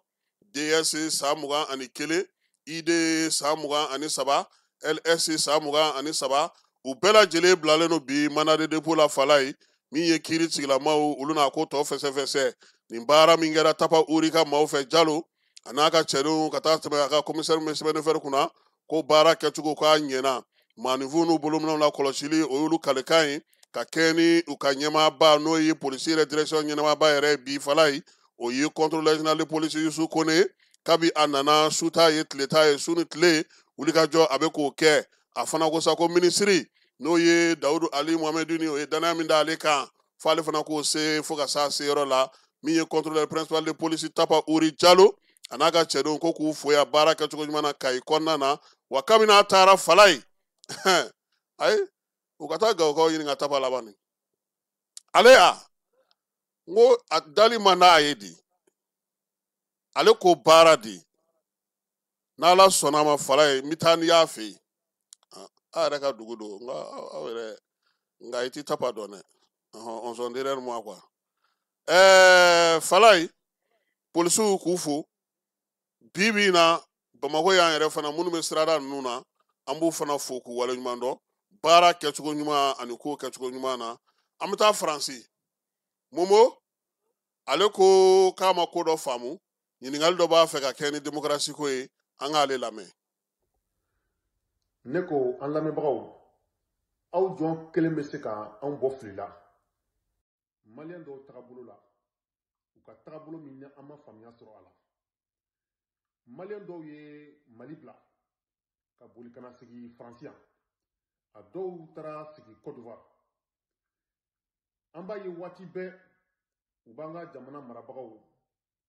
Speaker 7: DS san 21 ID san 23 LS san 23 u bɛɛ lajɛlen bilalen don bi mandat de dépôt la Fala ye min ye kiiri tigilamaw olu n'a ko tɔ fɛsɛfɛsɛ nin baara min kɛra Tapa Uri ka maaw fɛ Jalo a n'a ka cɛdenw ka taa tɛmɛ a ka commissaire min bɛ chemin de fer kunna ko baara kɛcogo k'a ɲɛna maaninfinw n'u bolominɛw la kɔlɔsili o y'olu kalikan ye ka kɛ ni u ka ɲɛmaaba n'o ye polisi yɛrɛ direction ɲɛnamaba yɛrɛ bi Fala ye o ye contrôleur général de police Yusu Kone kabi a nana su t'a ye tile t'a ye su ni tile wulikajɔ a bɛ k'o kɛ a fana ko sa ko minisiri n'o ye Dawudu Ali Mohamed ni o ye danaya min d'ale kan f'ale fana k'o se fo ka s'a se yɔrɔ la min ye contrôleur principal de police Tapa Uri Jalo a n'a ka cɛdenw ko k'u foya baara kɛcogo ɲuman na Kayi kɔnɔna na wa kabini a taara Fala ye ayi u ka taa Gawukaw ɲininka Tapa laban nin ale n ko a dali man d'a ye di ale ko baara di n'Ala sɔnna a ma Fala ye n bɛ taa n'i y'a fɛ yen a yɛrɛ ka dugu don nka aw yɛrɛ nka i tɛ Tapa dɔn dɛ on s'en dirait moi quoi Fala ye polisiw k'u fo bi bi in na Bamakɔ y'an yɛrɛ fana minnu bɛ sirada ninnu na an b'u fana fo k'u waleɲuman dɔn baara kɛcogo ɲuman ani ko kɛcogo ɲuman na an bɛ taa Faransi Momo ale ko k'a ma ko dɔ faamu ɲininkali dɔ b'a fɛ ka kɛ ni démocratie ko ye an k'ale lamɛn
Speaker 15: ne ko an lamɛnbagaw aw jɔn kelen bɛ se ka anw bɔ fili la maliyɛn dɔw tagabolo la u ka tagabolo min ni an ma faamuya sɔrɔ a la maliyɛn dɔw ye Mali bila ka boli ka na sigi Faransi yan a dɔw taara sigi Côte d'Ivoire an b'a ye waati bɛɛ u b'an ka jamana marabagaw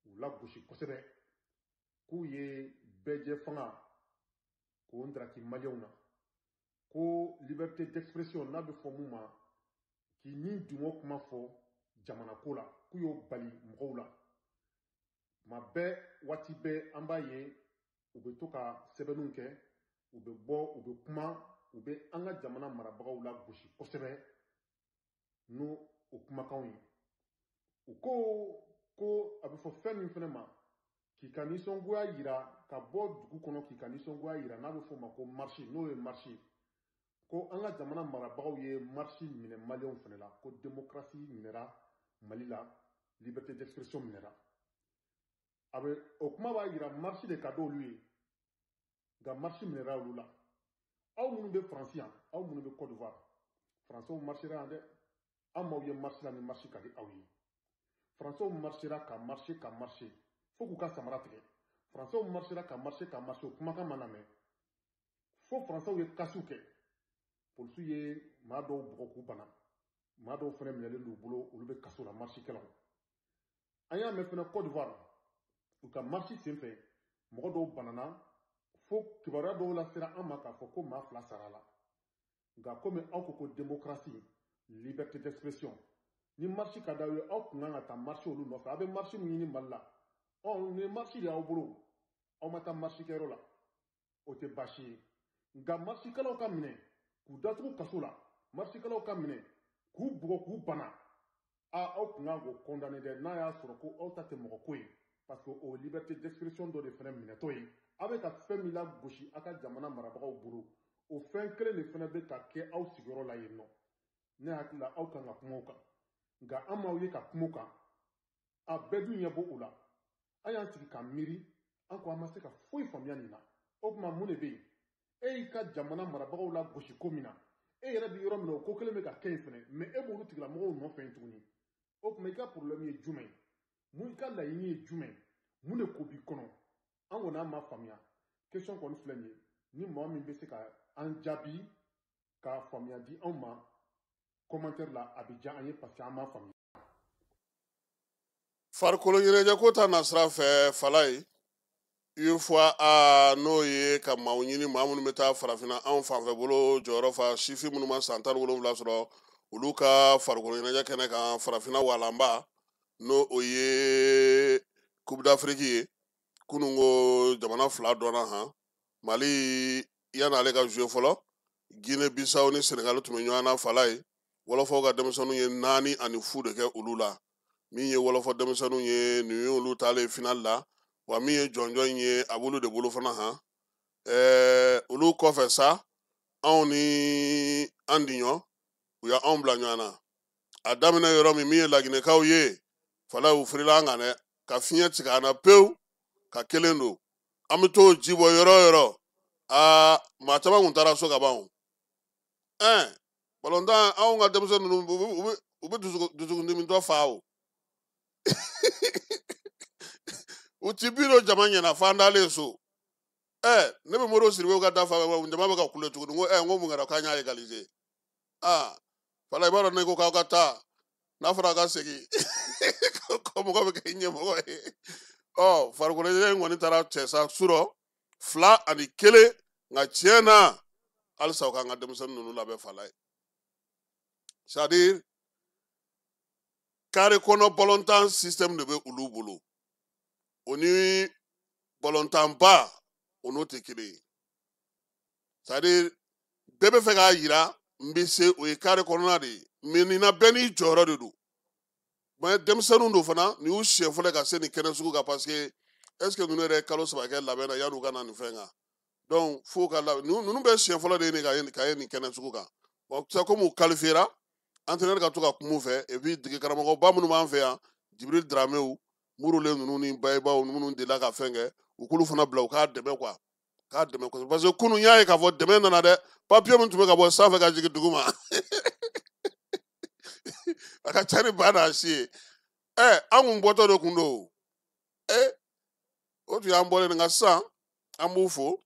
Speaker 15: u lagosi kosɛbɛ k'u ye bɛɛjɛ fanga k'o ndaraki maliyɛnw na ko liberté d'expression n'a bɛ fɔ mun ma k'i ni dungo kuma fɔ jamana ko la k'u y'o bali mɔgɔw la tuma bɛɛ waati bɛɛ an b'a ye u bɛ to ka sɛbɛnniw kɛ u bɛ bɔ u bɛ kuma u bɛ an ka jamana marabagaw lagosi kosɛbɛ n'o o kumakanw ye u ko a bɛ fɔ fɛn min fana ma k'i ka nisɔngoya yira ka bɔ dugu kɔnɔ k'i ka nisɔngoya yira n'a bɛ fɔ o ma ko marche n'o ye marche ko an ka jamana marabagaw ye marche minɛ maliyɛnw fana la ko démocratie minɛra Mali la liberté d'expression minɛra a bɛ o kuma b'a yira marche de ka d'olu ye nka marche minɛra olu la aw minnu bɛ Faransi yan aw minnu bɛ Côte d'Ivoire Français marchera yan dɛ an m'aw ye marche la ni marche ka di aw ye Français marchera ka marche fo k'u ka samara tigɛ Français marchera ka marche o kumakan ma lamɛn fo Français ye kasiw kɛ polisiw ye maa dɔw bugɔ k'u bana maa dɔw fana minɛlen d'u bolo olu bɛ kaso la marchikɛlaw an y'a mɛn fana Côte d'Ivoire u ka marche senfɛ mɔgɔ dɔw banana fo kibaruya dɔw la sera an ma k'a fɔ ko maa 2 sara la nka komi aw ko démocratie liberté d'expression ni marche ka d'aw ye aw kun kan ka taa marche olu nɔfɛ a bɛ marche min ɲini Mali la ni marche de y'aw bolo aw ma taa marche kɛyɔrɔ la o tɛ baasi ye nka marchikɛlaw ka minɛ k'u datugu kaso la marchikɛlaw ka minɛ k'u bugɔ k'u bana aw kun kan k'o condamné dɛ n'a y'a sɔrɔ ko aw ta tɛ mɔgɔ ko ye parce que o liberté d'expression dɔ de fana minɛtɔ ye aw bɛ ka fɛn min lagosi aw ka jamana marabagaw bolo o fɛn kelen de fana bɛ ka kɛ aw sigiyɔrɔ la yen nɔ ne hakili la aw kan ka kuma o kan nka an m'aw ye ka kuma o kan a bɛɛ dun ɲɛ bɔ o la an y'an sigi ka miiri an ko an ma se ka foyi faamuya nin na o tuma mun de bɛ yen e y'i ka jamana marabagaw lagosi ko min na e yɛrɛ bɛ yɔrɔ min na o ko kelen bɛ ka kɛ yen fana mais e b'olu tigilamɔgɔw nɔfɛ yen tuguni o tuma i ka problème ye jumɛn ye mun i ka laɲini ye jumɛn mun de ko b'i kɔnɔ an kɔni an ma faamuya question kɔni filɛ nin ye ni mɔgɔ min bɛ se ka an jaabi ka faamuya di anw ma commentaire la a bɛ diya an ye parce que an m'a faamuya.
Speaker 7: farikolo ɲɛnajɛ ko ta nasira fɛ Fala ye une fois n'o ye ka maaw ɲini maa minnu bɛ taa farafinna anw fanfɛ bolo jɔyɔrɔ fa sifin minnu ma san 17 sɔrɔ olu ka farikolo ɲɛnajɛ kɛnɛ kan farafinna walanba n'o o ye Coupe d'Afrique ye kunungo jamana 2 dɔnna han Mali yan'ale ka jouer fɔlɔ Guinée Bissau ni Sénégal tun bɛ ɲɔgɔn na Fala ye wɔlɔfɔw ka denmisɛnninw ye 4 ani 0 de kɛ olu la min ye wɔlɔfɔ denmisɛnninw ye nin y'olu taalen final la wa min ye jɔnjɔn ye a b'olu de bolo fana han olu kɔfɛ sa anw ni an diɲɔ u ya anw bila ɲɔgɔn na a daminɛ yɔrɔ min ye laginɛkaw ye Fala y'u firila an kan dɛ ka fiɲɛ tigɛ an na pewu ka kelen don an bɛ t'o ji bɔ yɔrɔ o yɔrɔ maa caman kun taara so ka ban balontan anw ka denmisɛnnin ninnu u bɛ dusukundimitɔ fa o u ti bi dɔ jama ɲɛna f'an dalen so ne bɛ Modibo Sidibe ka da fa jama bɛ ka kule tuguni n ko mun kɛra k'an y'a égaliser Fala i b'a dɔn ne ko k'aw ka taa n'a fɔra ka segin ko mɔgɔ bɛ kɛ ɲɛmɔgɔ ye farikolo ɲɛnajɛ in kɔni taara cɛ sa surɔ 2 ani 1 nka tiɲɛ na halisa u k'an ka denmisɛnnin ninnu labɛn Fala ye c'est à dire carré kɔnɔ ballontan système de bɛ olu bolo o ni ballontanba o n'o tɛ kelen ye c'est à dire bɛɛ bɛ fɛ k'a jira n bɛ se o ye carré kɔnɔna de ye mais nin na bɛɛ n'i jɔyɔrɔ de don mais denmisɛnninw don fana nin y'u siɲɛ fɔlɔ ka se nin kɛnɛ sugu kan parce que est ce que ninnu yɛrɛ ye kalo 3 kɛ labɛn na yan'u ka na nin fɛn kan donc fo ka labɛn ninnu bɛ siɲɛ fɔlɔ de ye ka ye nin kɛnɛ sugu kan bon c'est comme u qualifiera entraîneur ka to ka kuma u fɛ et puis dege karamɔgɔba minnu b'an fɛ yan Jibril Dramew Murule ninnu ni Bayibaw minnu delila ka fɛn kɛ u k'olu fana bila u k'a dɛmɛ quoi k'a dɛmɛ kosɛbɛ parce que kunun y'a ye k'a fɔ dɛmɛ nana dɛ papier min tun bɛ ka bɔ sanfɛ ka jigin dugu ma a ka ca ni ba n'a si ye an kun bɔtɔ de kun don o tun y'an bɔlen nka sisan an b'u fo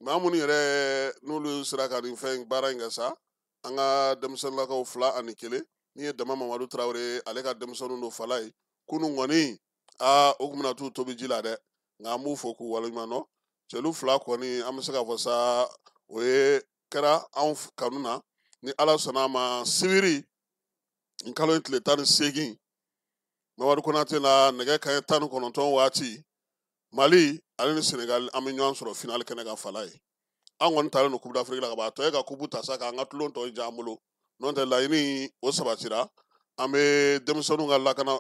Speaker 7: maa minnu yɛrɛ n'olu sera ka nin fɛn baara in kɛ sa an ka denmisɛnninlakaw 2 ani 1 min ye dama mamadu tarawele ale ka denmisɛnninw don fala ye kunun kɔni o tun bɛna t'u tobi ji la dɛ nka an b'u fo k'u waleɲuman dɔn cɛlu 2 kɔni an bɛ se k'a fɔ sa o ye kɛra anw kanu na ni ala sɔnna a ma sibiri nin kalo in tile 18 mamadu konate la nɛgɛ kanɲɛ 19 waati mali ale ni senegal an bɛ ɲɔgɔn sɔrɔ finali kɛnɛ kan fala ye an kɔni talen don coupe d'Afrique la ka ban a tɔ ye ka coupe ta sa k'an ka tulon tɔ ja an bolo n'o tɛ laɲini o sabatira an bɛ denmisɛnninw ka lakana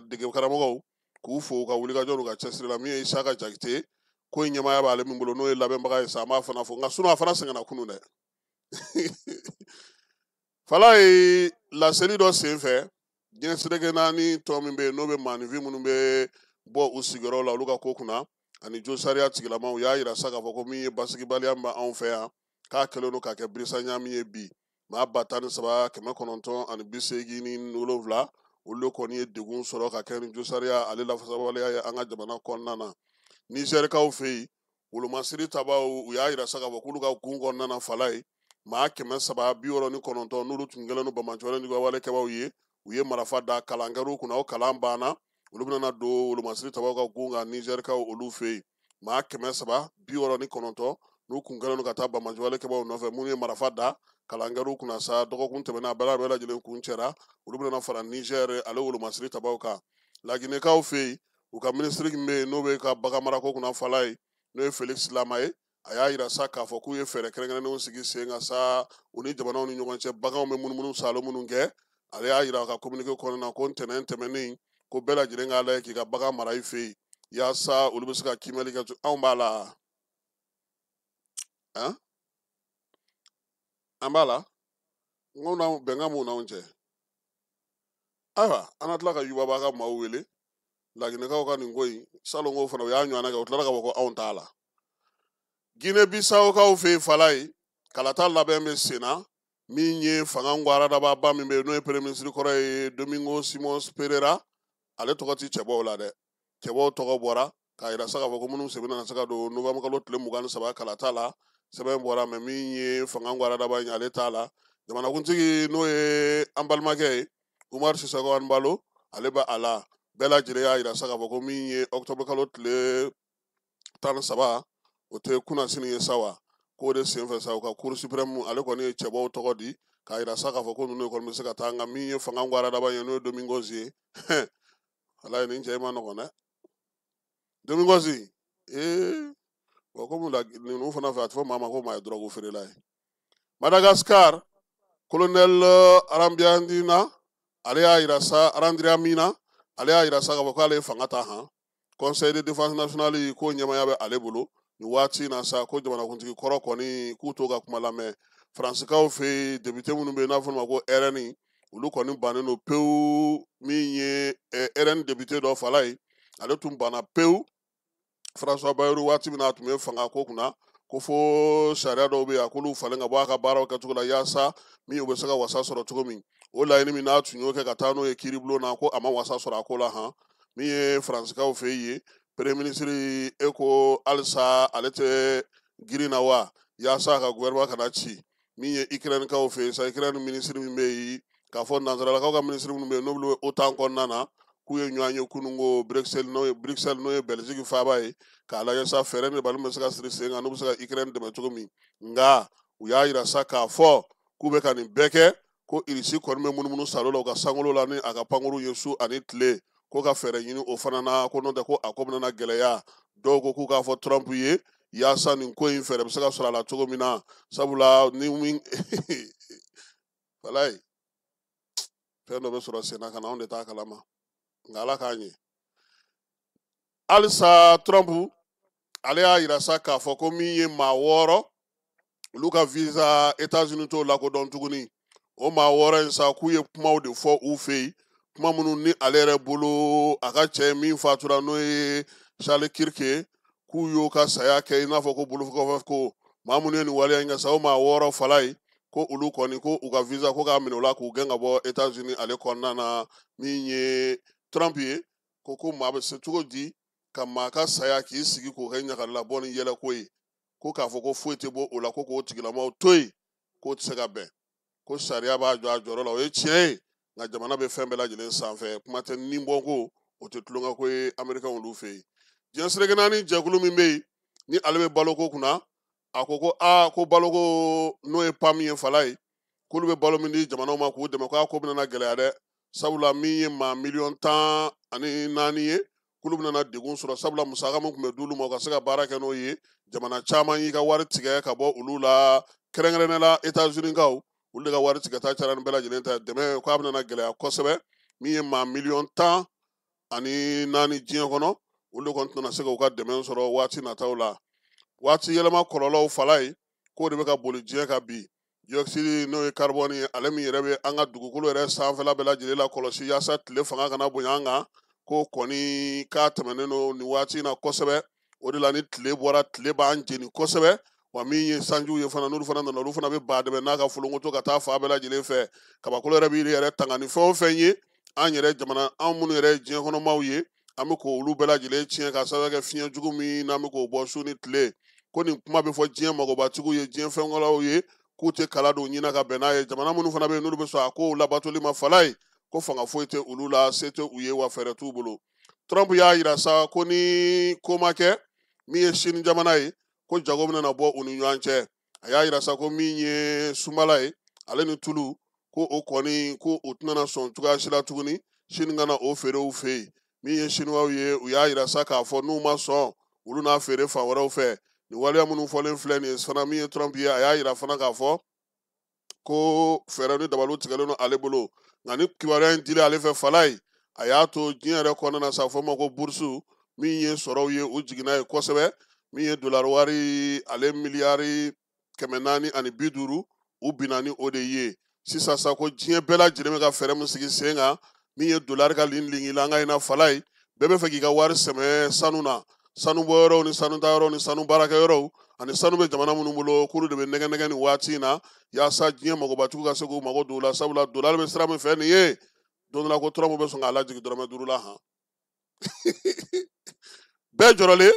Speaker 7: dege karamɔgɔw k'u fo ka wulikajɔ n'u ka cɛsiri la min ye Isaka Jakite ko in ɲɛmaaya b'ale min bolo n'o ye labɛnbaga ye sa an b'a fana fo nka a fana sɛgɛnna kunun dɛ fala ye laseli dɔ sen fɛ diɲɛ seleke naani tɔ min bɛ yen n'o bɛ maanifin minnu bɛ bɔ u sigiyɔrɔ la olu ka ko kunna ani jo sariya tigilamaw u y'a yira sa k'a fɔ ko min ye basigibaliya min b'anw fɛ yan k'a kɛlen don ka kɛ birisa min ye bi maa 13 987 olu de kɔni ye degun sɔrɔ ka kɛ ni jo sariya ale lafasabaliya ye an ka jamana kɔnɔna na nizɛrikaw fɛ yen wolomasiri tabaw u y'a yira sa k'a fɔ k'olu ka gun kɔnɔna na fala ye maa 799 n'olu tun kɛlen don bamajɔlen ni ka walekɛbaw ye u ye marifa da kalankɛriw kunna o kalan banna olu bɛna don wolomasiri tabaw ka gun kan nizɛrikaw olu fɛ yen maa 769 n'u kun kɛlen don ka taa bamajɔlekɛbaw nɔfɛ minnu ye marifa da kalankɛriw kunna sa dɔgɔkun tɛmɛna a bɛɛ lajɛlen kun cɛra olu bɛna fara nizɛr ale wolomasiri tabaw kan laginɛkaw fɛ yen u ka minisiri min bɛ yen n'o bɛ ka bagan marako kunna fala ye n'o ye Felix Lama ye a y'a yira sa k'a fɔ k'u ye fɛɛrɛ kɛrɛnkɛrɛnnenw sigi sen kan sa u ni jamanaw ni ɲɔgɔn cɛ baganw bɛ munumunu salo minnu kɛ ale y'a yira a ka communiqué kɔnɔna na ko ntɛnɛn tɛmɛnen ko bɛɛ lajɛlen k'a lajɛ k'i ka bagan mara i fɛ yen yaasa olu bɛ se ka kimɛli kɛ anw b'a la an b'a la n ko bɛnkan mun n'anw cɛ ayiwa an ka tila ka yubaba ka maaw wele laginɛkaw ka nin ko in salon ko fana u y'a ɲɔgɔnna kɛ u tilala ka fɔ ko anw t'a la Guinée Bissaukaw fɛ yen fala ye kalata labɛn bɛ sen na min ye fanga ŋwaradaba min bɛ yen n'o ye premier ministre kɔrɔ ye Domingos Simões Pereira ale tɔgɔ tɛ cɛbaw la dɛ cɛbaw tɔgɔ bɔra k'a yira sa k'a fɔ ko minnu sɛbɛn na se ka don novembre kalo tile 23 kalata la sɛbɛn bɔra mɛ min ye fanga ŋwaradaba in ale t'a la jamanakuntigi n'o ye an balimakɛ ye Umar Sissoco Embalo ale bɛ a la bɛɛ lajɛlen y'a yira sa k'a fɔ ko min ye octobre kalo tile 13 o tɛ kunnasini ye sa wa k'o de senfɛ sa u ka cour suprême ale kɔni ye cɛbaw tɔgɔ di k'a yira sa k'a fɔ ko ninnu kɔni bɛ se ka taa nka min ye fanga ŋwaradaba ye n'o ye Domingos ye ala ye nin cɛ ma nɔgɔn dɛ Domingos komi ninnu fana fɛ a tɛ fɔ maa ma ko maa ye dɔrɔgu feerela ye Madagascar colonel Arambiandina ale y'a yira sa Arandriamina ale y'a yira sa k'a fɔ k'ale ye fanga ta han conseil de défense nationale ko ɲɛmaya bɛ ale bolo nin waati na sa ko jamanakuntigi kɔrɔ kɔni k'u to ka kuma lamɛn faransikaw fɛ yen député minnu bɛ yen n'a fɔ ma ko RN olu kɔni bannen don pewu min ye RN député dɔ fala ye ale tun banna pewu François Bayrou waati min na a tun bɛ fanga ko kunna ko fo sariya dɔw bɛ yen a k'olu falen ka bɔ a ka baaraw kɛcogo la yaasa min u bɛ se ka wasa sɔrɔ cogo min o laɲini min n'a tun y'o kɛ ka taa n'o ye kiiribulon na ko a ma wasa sɔrɔ a ko la han min ye faransikaw fɛ yen premier ministre ko halisa ale tɛ girin na wa yaasa ka gouvernement kana ci min ye Ukrainekaw fɛ yen sa Ukraine ministre min bɛ yen k'a fɔ nanzaralakaw ka ministre minnu bɛ yen n'olu bɛ OTAN kɔnɔna na k'u ye ɲɔgɔn ye kunun ko Bruxelles n'o ye Belgique faaba ye k'a lajɛ sa fɛɛrɛ min bali bɛ se ka siri sen kan n'u bɛ se ka Ukraine dɛmɛ cogo min nka u y'a yira sa k'a fɔ k'u bɛ ka nin bɛɛ kɛ ko irisi kɔni bɛ munumunu salo la u ka sankolo la ni a ka pankuru ye su ani tile ko ka fɛɛrɛ ɲini o fana na ko n'o tɛ ko a ko bɛna gɛlɛya dɔw ko k'u k'a fɔ Trump ye yaasa nin ko in fɛɛrɛ bɛ se ka sɔrɔ a la cogo min na sabula ni min fala ye fɛn dɔ bɛ sɔrɔ sen na ka na anw de t'a kalama nka ala k'an ɲɛ halisa Trump ale y'a yira sa k'a fɔ ko min ye maa 6 olu ka visa États-Unis t'o lakodɔn tuguni o maa 6 in sa k'u ye kumaw de fɔ u fɛ yen kuma minnu ni ale yɛrɛ bolo a ka cɛ min fatura n'o ye Charles Kirk k'u y'o ka saya kɛ i n'a fɔ ko bolokɔfɛ ko maa minnu ye nin waleya in kɛ sa o maa 6 fala ye ko olu kɔni ko u ka visa ko k'a minɛ o la k'u gɛn ka bɔ États-Unis ale kɔnɔna na min ye Trump ye ko maa bɛ se cogo di ka maa ka saya k'i sigi k'o kɛ ɲagalabɔ ni yɛlɛko ye ko k'a fɔ ko foyi tɛ bɔ o la ko k'o tigilamaw to yen k'o tɛ se ka bɛn ko sariya b'a jɔ a jɔyɔrɔ la o ye tiɲɛ ye nka jamana bɛ fɛn bɛɛ lajɛlen sanfɛ kuma tɛ ni bɔ ko o tɛ tulonkɛ ko ye amerikɛnw olu fɛ yen diɲɛ seleke naani jɛkulu min bɛ yen ni ale bɛ baloko kunna a ko ko baloko n'o ye PAM ye fala ye k'olu bɛ balo min di jamanaw ma k'u dɛmɛ k'a ko bɛna gɛlɛya dɛ sabula min ye maa 14 ye k'olu bɛna degun sɔrɔ sabula musaka min tun bɛ d'olu ma u ka se ka baara kɛ n'o ye jamana caman y'i ka wari tigɛ ka bɔ olu la kɛrɛnkɛrɛnnen la États-Unis kaw olu de ka wari tigɛta cayara ni bɛɛ lajɛlen ta dɛmɛ k'a bɛna gɛlɛya kosɛbɛ min ye maa 14 diɲɛ kɔnɔ olu kɔni tɛna se k'u ka dɛmɛ sɔrɔ waati nataw la waati yɛlɛma kɔlɔlɔw fala ye k'o de bɛ ka boli diɲɛ kan bi dioxyde n'o ye carbone ye ale min yɛrɛ bɛ an ka dugukolo yɛrɛ sanfɛla bɛɛ lajɛlen la kɔlɔsi yaasa tile fanga kana bonya an kan k'o kɔni k'a tɛmɛnen don nin waati in na kosɛbɛ o de la ni tile bɔra tile b'an jeni kosɛbɛ wa min ye sanjiw ye fana n'olu fana nana olu fana bɛ ba dɛmɛ n'a ka folonkoto ka taa fa bɛɛ lajɛlen fɛ kabakolo yɛrɛ bɛ yɛrɛ tanga ni fɛn o fɛn ye an yɛrɛ jamana an minnu yɛrɛ ye diɲɛ kɔnɔmaw ye an bɛ k'olu bɛɛ lajɛlen tiɲɛ ka sababu kɛ fiɲɛ jugu min n'an bɛ k'o bɔ su ni tile ko nin kuma bɛ fɔ diɲɛ magobatigiw ye diɲɛ fɛnkɔlaw ye k'u tɛ kala don ɲina ka bɛn n'a ye jamana minnu fana bɛ yen n'olu bɛ sɔn a kow labatoli ma fala ye ko fanga foyi tɛ olu la se tɛ u ye wa fɛɛrɛ t'u bolo Trump y'a yira sa ko ni ko ma kɛ min ye sini jamana ye ko jago bɛna bɔ u ni ɲɔgɔn cɛ a y'a yira sa ko min ye sunbala ye ale ni tulu ko o kɔni ko o tɛna sɔn cogoya si la tuguni sini ka na o feere u fɛ yen min ye siniwaw ye u y'a yira sa k'a fɔ n'u ma sɔn olu n'a feere fan wɛrɛw fɛ nin waleya minnu fɔlen filɛ nin ye fana min ye Trump ye a y'a yira fana k'a fɔ ko fɛɛrɛ ni dabaliw tigɛlen don ale bolo nka ni kibaruya in dilen ale fɛ fala ye a y'a to diɲɛ yɛrɛ kɔnɔna na sa fɔ ma ko burusu min ye sɔrɔw ye u jiginna ye kosɛbɛ min ye dolari wari ale miliyari 450 u binna ni o de ye sisan sa ko diɲɛ bɛɛ lajɛlen bɛ ka fɛɛrɛ min sigi sen kan min ye dolari ka lingi la an ka ɲina fala ye bɛɛ bɛ fɛ k'i ka wari sɛmɛ sanu na sanu bɔyɔrɔw ni sanu tayɔrɔw ni sanu baarakɛyɔrɔw ani sanu bɛ jamana minnu bolo k'olu de bɛ nɛgɛ nin waati in na yaasa diɲɛ magobatigiw ka se k'u mago don o la sabula dolari bɛ sira min fɛ nin ye don dɔ la ko Trump bɛ sɔn k'a lajigin dɔrɔmɛ 5 la han bɛɛ jɔrɔlen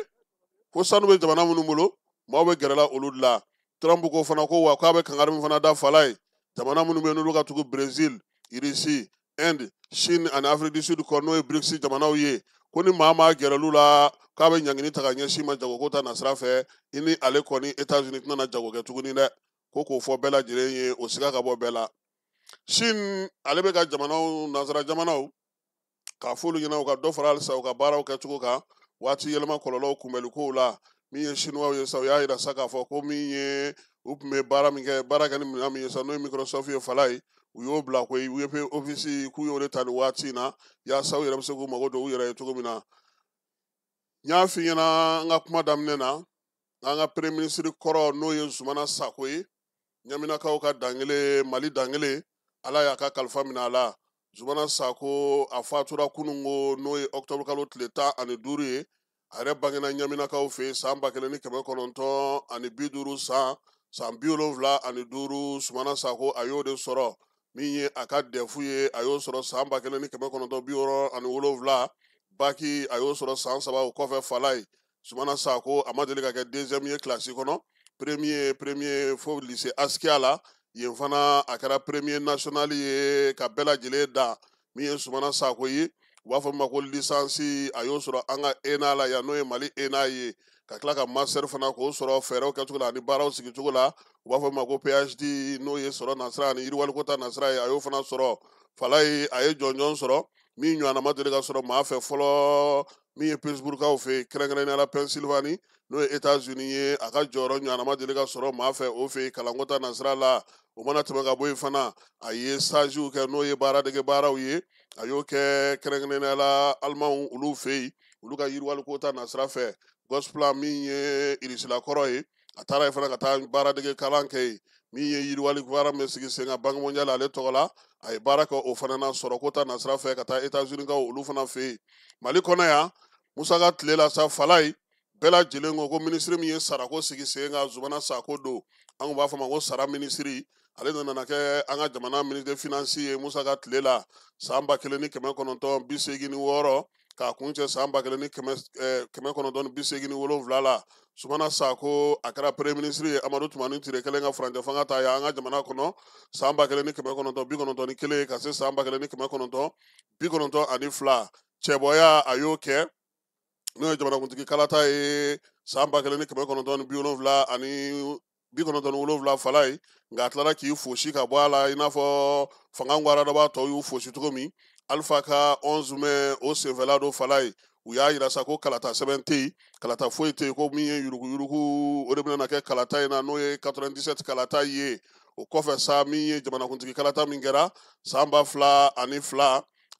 Speaker 7: ko sanu bɛ jamana minnu bolo maaw bɛ gɛrɛla olu de la Trump ko fana ko wa k'a bɛ kangari min fana da fala ye jamana minnu bɛ yen n'olu ka tugu Brésil, Russie, Inde, Chine ani Afrique du Sud kɔ n'o ye BRICS jamanaw ye ko ni maa gɛrɛlu la k'a bɛ ɲangini ta ka ɲɛsin ma jagoko ta nasira fɛ i ni ale kɔni États-Unis tɛna jago kɛ tuguni dɛ ko k'o fɔ bɛɛ lajɛlen ye o siga ka bɔ bɛɛ la Chine ale bɛ ka jamanaw nanzara jamanaw k'a f'olu ɲɛna u ka dɔ fara halisa u ka baaraw kɛcogo kan waati yɛlɛma kɔlɔlɔw kunbɛli kow la min ye chinois ye sa u y'a yira sa k'a fɔ ko min ye u tun bɛ baara kɛ ni minɛn min ye sa n'o ye Microsoft ye fala ye u y'o bila koyi UEP office k'u y'o de ta nin waati in na yaasa u yɛrɛ bɛ se k'u mago don u yɛrɛ ye cogo min na n y'a f'i ɲɛna n ka kuma daminɛ na an ka premier ministre kɔrɔ n'o ye Zumana Sako ye Ɲaminakaw ka dankelen Mali dankelen ala y'a ka kalifa minɛ a la Zumana Sako a fatura kunungo n'o ye octobre kalo tile 15 ye a yɛrɛ bangena Ɲaminakaw fɛ san 1950 san 75 Zumana Sako a y'o de sɔrɔ min ye a ka dɛfu ye a y'o sɔrɔ san 1967 baki a y'o sɔrɔ san 3 o kɔfɛ fala ye Zumana Sako a ma deli ka kɛ deuxième ye classe kɔnɔ premier fo lycée Askia la yen fana a kɛra premier national ye ka bɛɛ lajɛlen da min ye Zumana Sako ye u b'a fɔ ma ko licence a y'o sɔrɔ an ka ENA la yan n'o ye Mali ENA ye ka tila ka master fana k'o sɔrɔ fɛɛrɛw kɛcogo la ani baaraw sigicogo la u b'a fɔ ma ko PhD n'o ye sɔrɔ nasira ani yiriwaliko ta nasira ye a y'o fana sɔrɔ fala ye a ye jɔnjɔn sɔrɔ min ɲɔgɔnna ma deli ka sɔrɔ maa fɛ fɔlɔ min ye Pittsburghkaw fɛ kɛrɛnkɛrɛnnenya la Pennsylvanie n'o ye États-Unis ye a ka jɔyɔrɔ ɲɔgɔnna ma deli ka sɔrɔ maa fɛ o fɛ kalanko ta nasira la o mana tɛmɛ ka bɔ yen fana a ye stagew kɛ n'o ye baaradege baaraw ye a y'o kɛ kɛrɛnkɛrɛnnenya la Alimanw olu fɛ yen olu ka yiriwaliko ta nasira fɛ Gosplan min ye Irisilakɔrɔ ye a taara yen fana ka taa baaradege kalan kɛ yen min ye yiriwali baara min sigi sen kan Banque mondiale ale tɔgɔ la a ye baara kɛ o fana na sɔrɔko ta nasira fɛ ka taa États-Unis kaw olu fana fɛ yen Mali kɔnɔ yan Musa ka tile la sa fala ye bɛɛ lajɛlen ko ko minisiri min ye sarako sigi sen kan Zumana Sako don an b'a fɔ ma ko sara minisiri ale nana kɛ an ka jamana ministre des finances ye Musa ka tile la san 1986 k'a kun cɛ san 1987 la Sumana Sako a kɛra premier ministre ye Amadu Tumani Ture kɛlen ka furancɛ fanga ta yan an ka jamana kɔnɔ san 1991 ka se san 1992 cɛbɔya a y'o kɛ n'o ye jamanakuntigi kalata ye san 1997 fala ye nka a tilara k'i fosi ka bɔ a la i n'a fɔ fanga ŋwaradaba tɔw y'u fosi cogo min Alpha ka 11 mai o senfɛla do fala ye u y'a yira sa ko kalata sɛbɛn tɛ yen kalata foyi tɛ yen ko min ye yuruguyurugu o de bɛna kɛ kalata in na n'o ye 97 kalata ye o kɔfɛ sa min ye jamanakuntigi kalata min kɛra san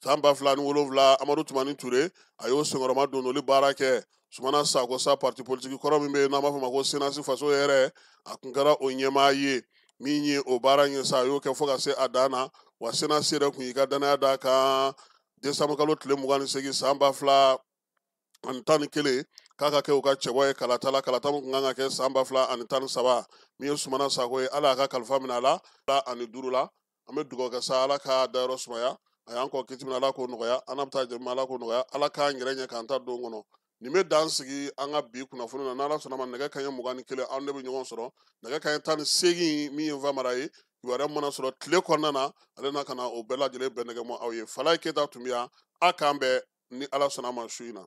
Speaker 7: 2002 Amadu Tumani Ture a y'o senkɔrɔma dondoli baara kɛ Sumana Sako sa parti politique kɔrɔ min bɛ yen n'an b'a fɔ ma ko Senasi faso yɛrɛ a kun kɛra o ɲɛmaa ye min ye o baara ɲɛ sa a y'o kɛ fo ka se a dan na wa Senasi yɛrɛ kun y'i ka danaya d'a kan décembre kalo tile 28 san 2011 k'a ka kɛ u ka cɛbɔ ye kalata la kalata min kun kan ka kɛ san 2013 min ye Sumana Sako ye ala a ka kalifa minɛ a la 2005 la an bɛ dugawu kɛ sa ala k'a dayɔrɔ sumaya a y'an kɔ kiti min ala k'o nɔgɔya an bɛ taa jɛma ala k'o nɔgɔya ala k'an yɛrɛ ɲɛ k'an ta don kɔnɔ nin bɛ dan sigi an ka bi kunnafoni na n'ala sɔnna ma nɛgɛ kanɲɛ 21 an de bɛ ɲɔgɔn sɔrɔ nɛgɛ kanɲɛ 18 min ye Famara ye kibaruya mana sɔrɔ tile kɔnɔna na ale na ka na o bɛɛ lajɛlen bɛɛ nɛgɛ ma aw ye Falaye Keyita tun bɛ yan a k'an bɛɛ ni ala sɔnna ma su in na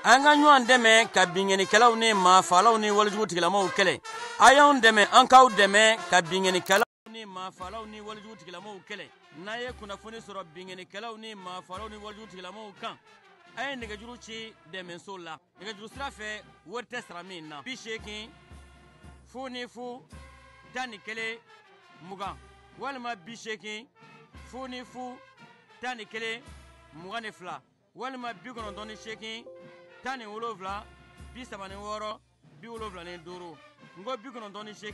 Speaker 16: an ka ɲɔgɔn dɛmɛ ka binŋɛnikɛlaw ni maafalaw ni walijugu tigilamaw kɛlɛ a y'anw dɛmɛ an k'aw dɛmɛ ka binŋɛnikɛlaw ni maafalaw ni walijugu tigilamaw kɛlɛ n'a ye kunnafoni sɔrɔ binŋɛnikɛlaw ni maafalaw ni walijugu tigilamaw kan a ye nɛgɛjuru ci dɛmɛso la nɛgɛjuru sira fɛ wari tɛ sara min na 80 00 11 20 walima 80 00 11 22 walima 98 17 36 75 n ko 98